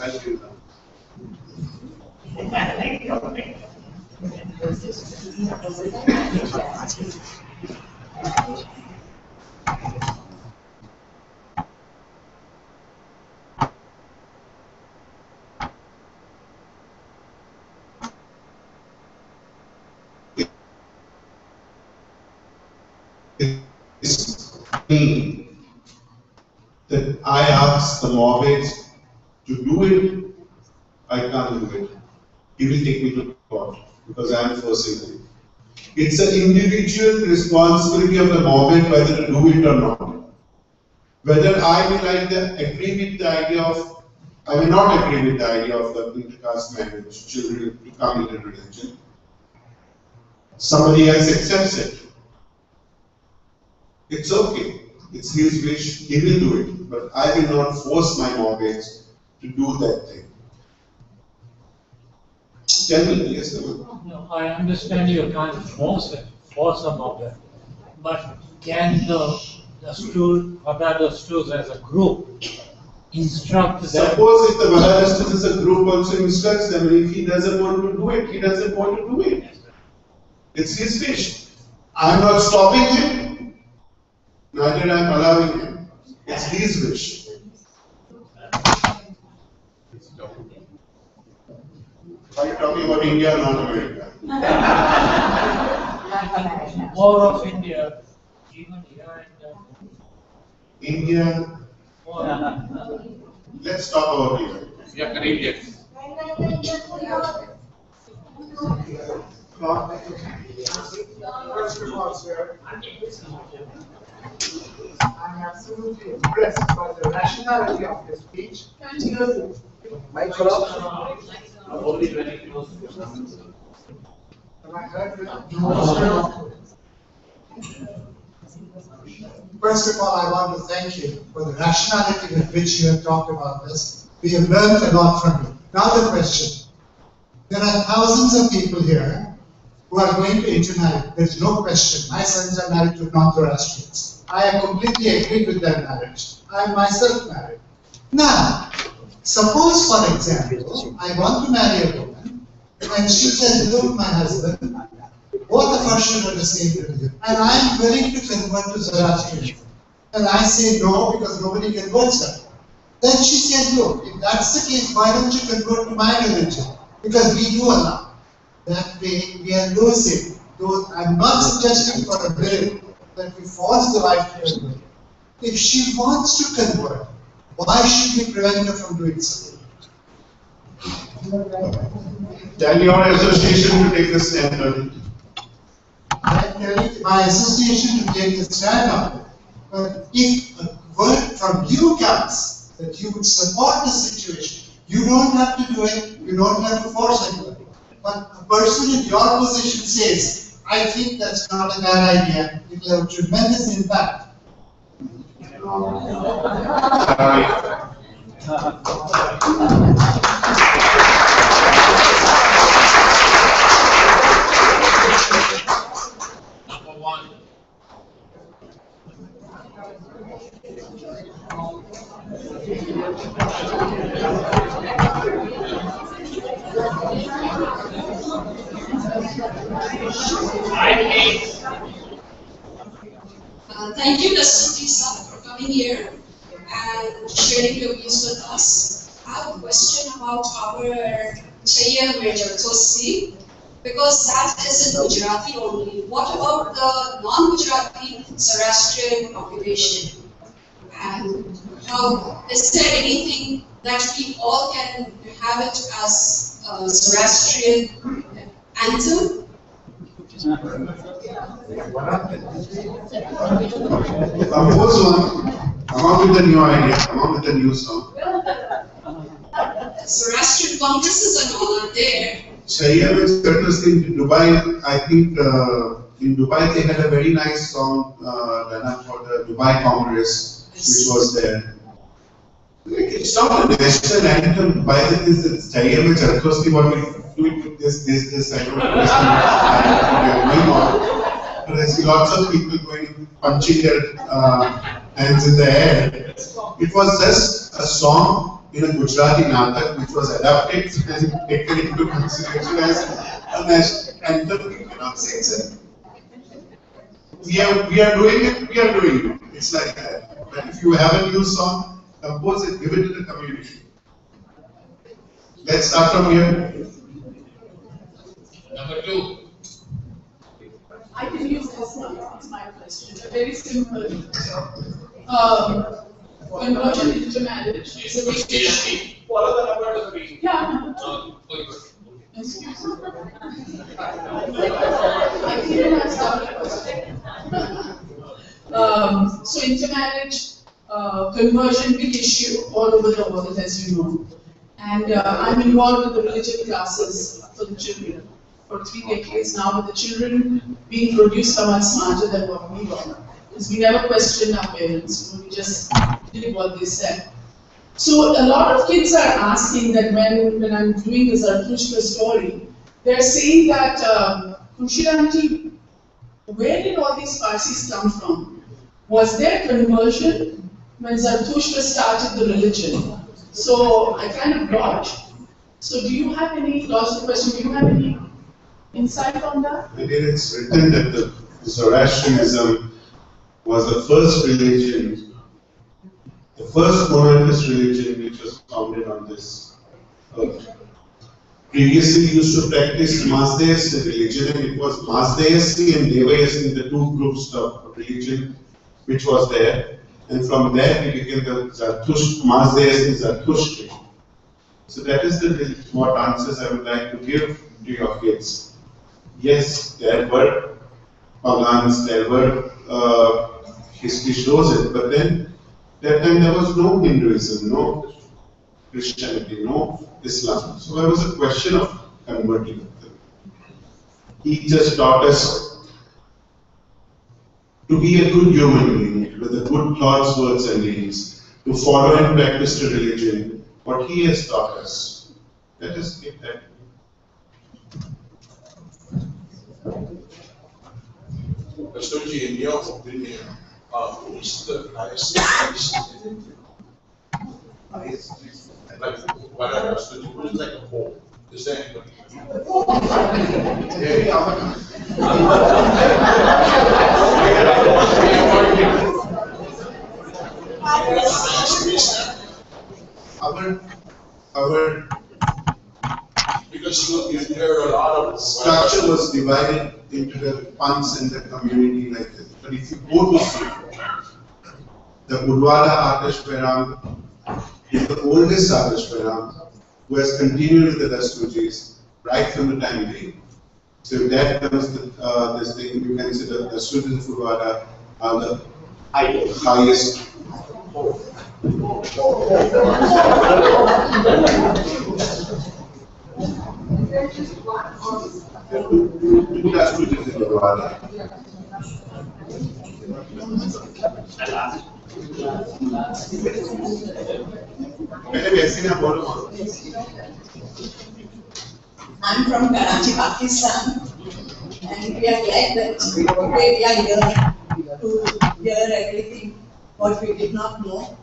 That I ask the Mohammeds to do it, I can't do it. He will take me to court because I am forcing him. It's an individual responsibility of the moment whether to do it or not. Whether I will agree with the idea of, I will not agree with the idea of the intercaste marriage, children to come into religion. Somebody else accepts it. It's okay. It's his wish. He will do it. But I will not force my mortgage to do that thing. Tell me, yes, No, I understand you can't force them of that. But can the Dastur, Vada Dasturs as a group instruct them? Suppose if the Vada Dasturs as a group also instructs them, and if he doesn't want to do it, he doesn't want to do it. It's his wish. I'm not stopping him, neither I'm allowing him. It's his wish. Are you talking about India or North America? More of India, even here in India. Let's talk about India. Yeah, Canadian. First of all, sir, I'm absolutely impressed by the rationality of your speech. only very close to Am I heard? First of all, I want to thank you for the rationality with which you have talked about this. We have learned a lot from you. Now the question. There are thousands of people here who are going to intermarry. There is no question. My sons are married to non-Zoroastrians. I completely agree with their marriage. I am myself married. Now, suppose, for example, I want to marry a woman, and she says, look, my husband, both of us should have the same religion, and I am willing to convert to Zoroastrianism. And I say no, because nobody converts her. Then she says, look, if that's the case, why don't you convert to my religion? Because we do allow. That way, we are losing. Though I'm not suggesting for a bill that we force the wife to convert. If she wants to convert, why should we prevent her from doing so? Tell your association to take the stand on it. I tell my association to take the stand on it. But if a word from you comes that you would support the situation, you don't have to do it, you don't have to force anybody. But a person in your position says, I think that's not a bad idea, it will have a tremendous impact. Number one. Thank you, Dastoorji sir, for coming here and sharing your views with us. I have a question about our Chaya Major Tosi, because that is in Gujarati only. What about the non-Gujarati Zoroastrian population? And is there anything that we all can have it as a Zoroastrian anthem? Compose one, come up with a new idea, come up with a new song. Zoroastrian congresses and all are there. Chaya was courtesy in Dubai. I think in Dubai they had a very nice song done for the Dubai Congress, which was there. It's not a national anthem. By the way, it's Chaya with Charkoski, what we do it with this, I don't know. But I see lots of people going, punching their hands in the air. It was just a song in a Gujarati natak which was adapted and taken into consideration as a national anthem. You cannot say it's we are doing it. It's like that. But if you have a new song, compose it, give it to the community. Let's start from here. Number two. I can use this one. It's my question. A very simple. Conversion into marriage is a big issue. Follow the number to the meeting. Yeah. Excuse me. I So intermarriage, conversion, big issue all over the world, as you know. And I'm involved with the religion classes for the children for 3 decades now, with the children being produced so much smarter than what we were. Because we never questioned our parents, we just did what they said. So a lot of kids are asking that when I'm doing the Zarathustra story, they're saying that, Khurshed aunty, where did all these Parsis come from? Was there conversion when Zarathustra started the religion? So I kind of dodged. So do you have any, lost the question, do you have any insight on that? I think it's written that the Zoroastrianism was the first religion, the first monotheist religion which was founded on this earth. Previously used to practice Mazdaistic religion, and it was Mazdaistic and Devaistic, the two groups of religion which was there. And from there we became the Mazdaistic Zarathustra. So that is the what answers I would like to give to your kids. Yes, there were pagans, there were history shows it, but then that time there was no Hinduism, no Christianity, no Islam. So it was a question of converting them. He just taught us to be a good human being with a good thoughts, words, and deeds, to follow and practice the religion, what he has taught us. Let us keep that. Dastoorji, in your opinion, who is the highest institution? Like, what I Dastoorji, who is like a whole? Is there anybody? Our because there are a lot of structure was divided into the punks and the community like this. But if you go to see the Udwala Atashparam is the oldest Atashparam who has continued with the Dastoorjis right from the time being. So if that comes this thing, you can say that the students of Udwala are the highest. I'm from Karachi, Pakistan, and we are glad that today we are here to hear everything what we did not know.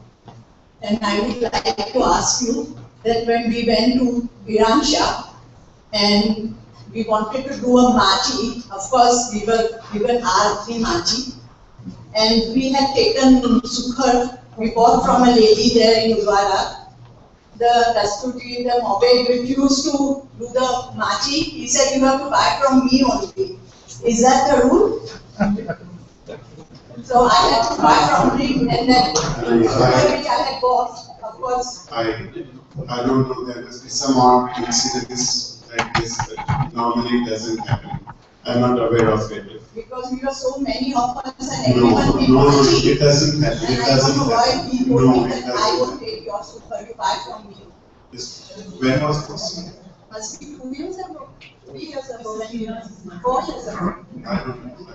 And I would like to ask you that when we went to Iran Shah and we wanted to do a machi, of course we were given R3 machi, and we had taken sukhar, we bought from a lady there in Udwara. The Dastoorji, the mobile refused to do the machi. He said, you have to buy from me only. Is that the rule? So I had to buy from him, and then which I had bought, of course. I don't know, there must be some odd incidents like this, but normally it doesn't happen. I'm not aware of it. Because we were so many of us and everyone came No, it doesn't happen. And It I doesn't don't know why happen. he told No, me it that I doesn't. won't take your super, you buy from me. When was this? Must be 2 years ago, 3 years ago, 4 years ago. I don't know.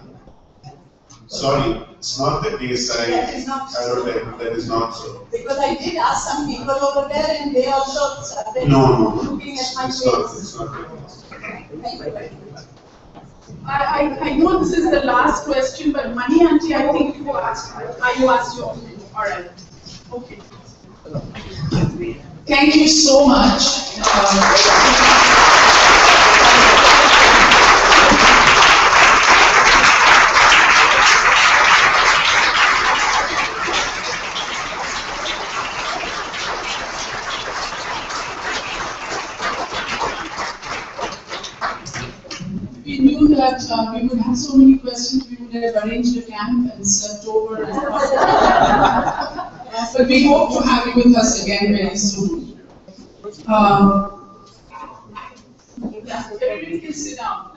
Sorry, it's not the case. That is not so. That is not so. Because I did ask some people over there and they also started No. looking at my It's face. not. It's not the case. Thank you very much. I know this is the last question, but Mani auntie, I think you asked. You asked your. All right. Okay. Thank you so much. We knew that we would have so many questions, we would have arranged a camp and slept over. But we hope to have you with us again very soon. Yeah, everybody can sit down.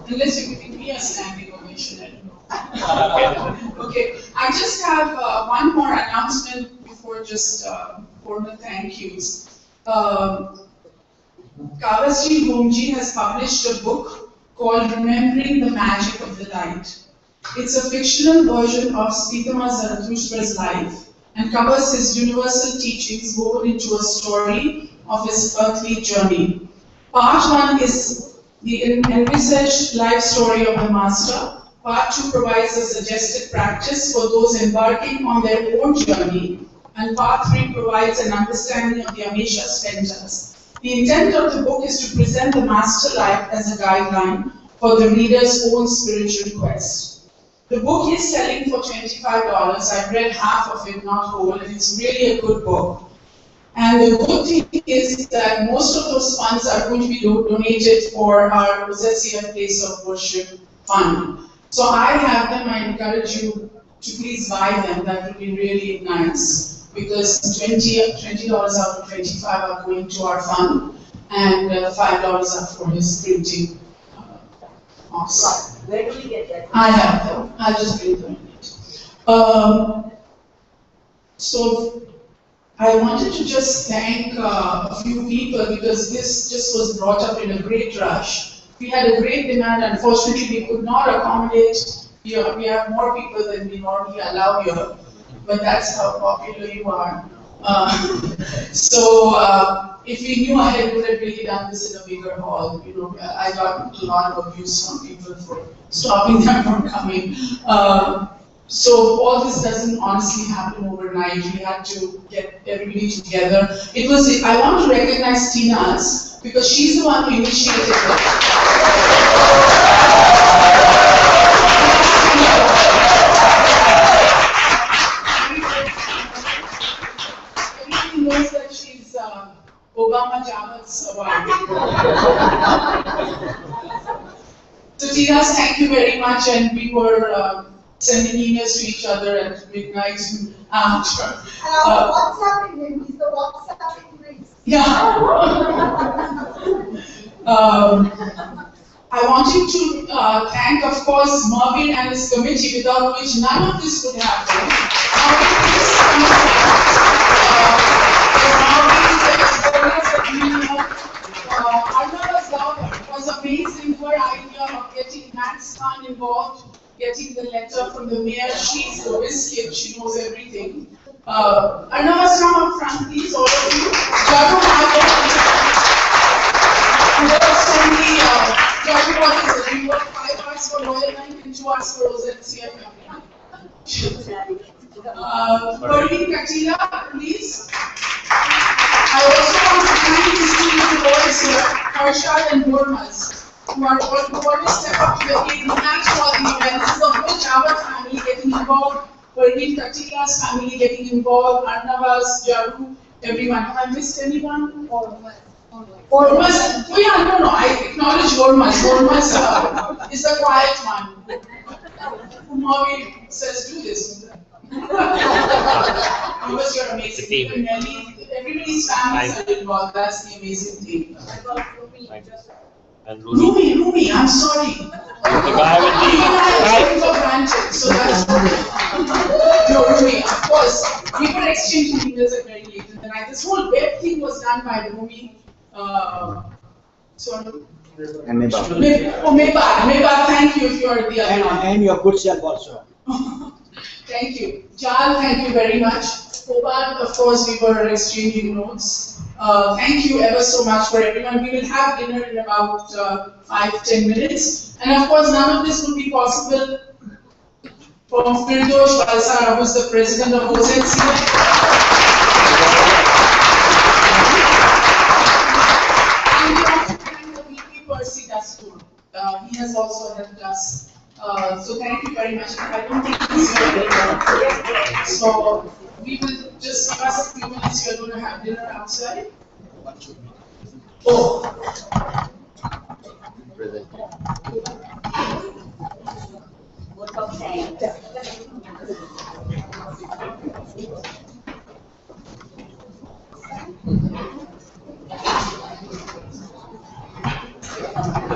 Unless you're giving me a standing ovation, I don't know. Okay, I just have one more announcement before just formal thank yous. Khurshed Bhumji has published a book called Remembering the Magic of the Light. It's a fictional version of Spitama Zarathustra's life and covers his universal teachings woven into a story of his earthly journey. Part 1 is the envisaged life story of the Master. Part 2 provides a suggested practice for those embarking on their own journey. And Part 3 provides an understanding of the Amesha Spenters. The intent of the book is to present the Master life as a guideline for the reader's own spiritual quest. The book is selling for $25. I've read half of it, not whole, and it's really a good book. And the good thing is that most of those funds are going to be donated for our OZCF Place of Worship Fund. So I have them. I encourage you to please buy them. That would be really nice, because $20 out of 25 are going to our fund, and $5 are for his printing. Awesome. Where do we get that? I have them. I'll just bring them in. So I wanted to just thank a few people, because this just was brought up in a great rush. We had a great demand. Unfortunately, we could not accommodate. We have more people than we normally allow here, but that's how popular you are. If we knew ahead, we would have really done this in a bigger hall. You know, I got a lot of abuse from people for stopping them from coming. So all this doesn't honestly happen overnight. We had to get everybody together. I want to recognize Tina's, because she's the one who initiated it. Everybody knows that she's Obama Jamad's wife. So Tina's, thank you very much, and we were sending emails to each other at midnight and after. WhatsApp him, he's the WhatsApp race. Yeah. I wanted to thank, of course, Marvin and his committee, without which none of this would happen. Was amazing. Her idea of getting Max Khan involved, getting the letter from the mayor. She's the whiz kid, she knows everything. Arnavas, come up front, please, all of you. Jaru what is it? We work 5 hours for Royal Bank and 2 hours for OZCF. Parveen Katila, please. I also want to thank these two boys here, Khurshed and Burmas, who are always step up to the plate, match all the events. This is the whole Jawad family getting involved, Parveen Katila's family getting involved, Arnavas, Jaru, everyone. Have I missed anyone? Burmas. Oh yeah, no, I acknowledge Burmas. Burmas is the quiet one. Mavi says, do this. Because you're amazing. Nelly, everybody's families are involved. That's the amazing thing. And Rumi, I'm sorry. The guy with I took for granted, so that's no, Rumi, of course. We were exchanging emails at very late in the night. This whole web thing was done by Rumi. Sorry. And Meba. Meba, thank you if you are the other one. And your good self also. Thank you. Jal, thank you very much. Obad, of course, we were exchanging notes. Thank you ever so much for everyone. We will have dinner in about 5-10 minutes. And of course, none of this would be possible for Firdosh Balsara, who is the president of OZCF. And we want to thank the VP Percy Dastur. He has also helped us. So thank you very much. I don't think he's here. So we will just give us a few minutes. You're going to have dinner outside. Oh.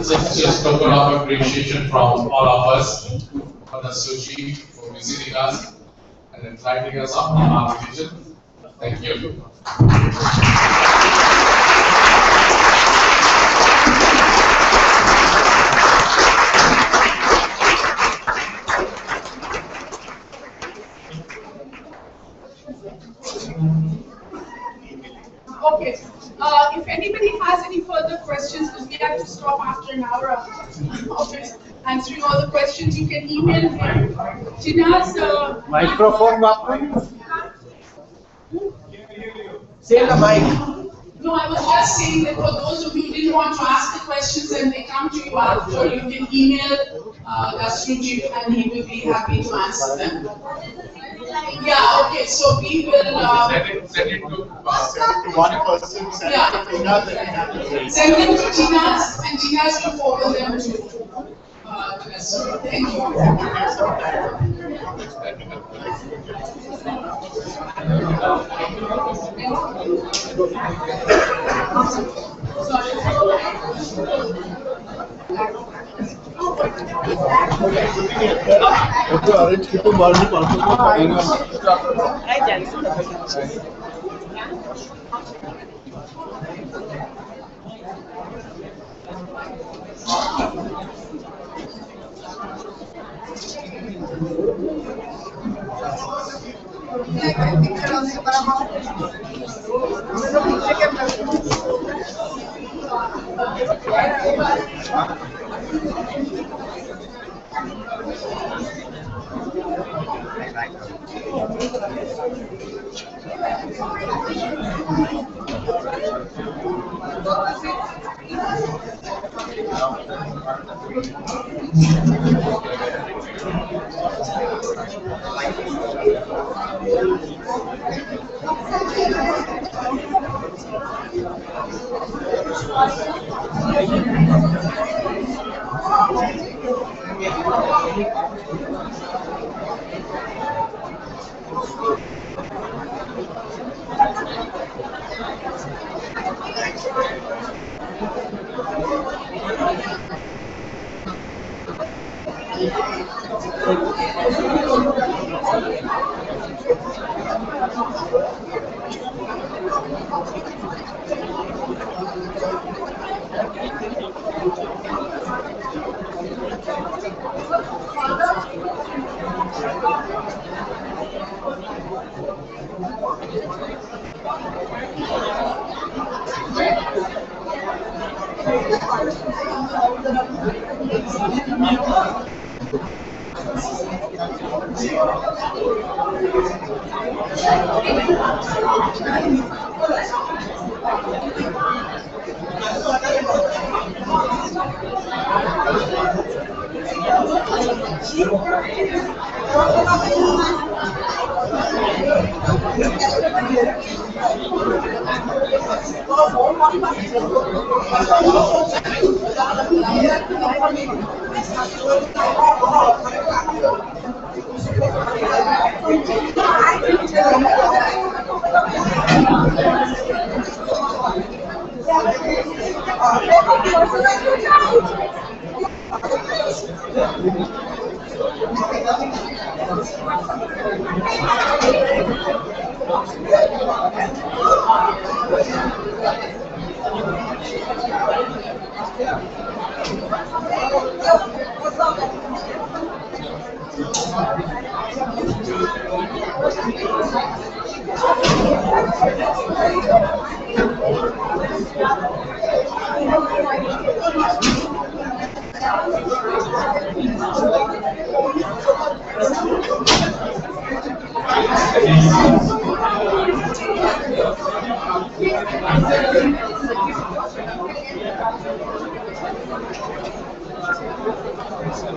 This is just token of appreciation from all of us for Dastoorji for visiting us and enlightening us on our vision. Thank you. Okay. If anybody has any further questions, because we have to stop after an hour of answering all the questions, you can email me. China's Microphone, say the mic. No, I was just saying that for those of you who didn't want to ask the questions and they come to you after, you can email Dastoorji and he will be happy to answer them. Yeah, okay, so we will Send it to one person, send it to Tina, send them to Tina's and Tina's will forward them to Dastur. Thank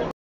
you.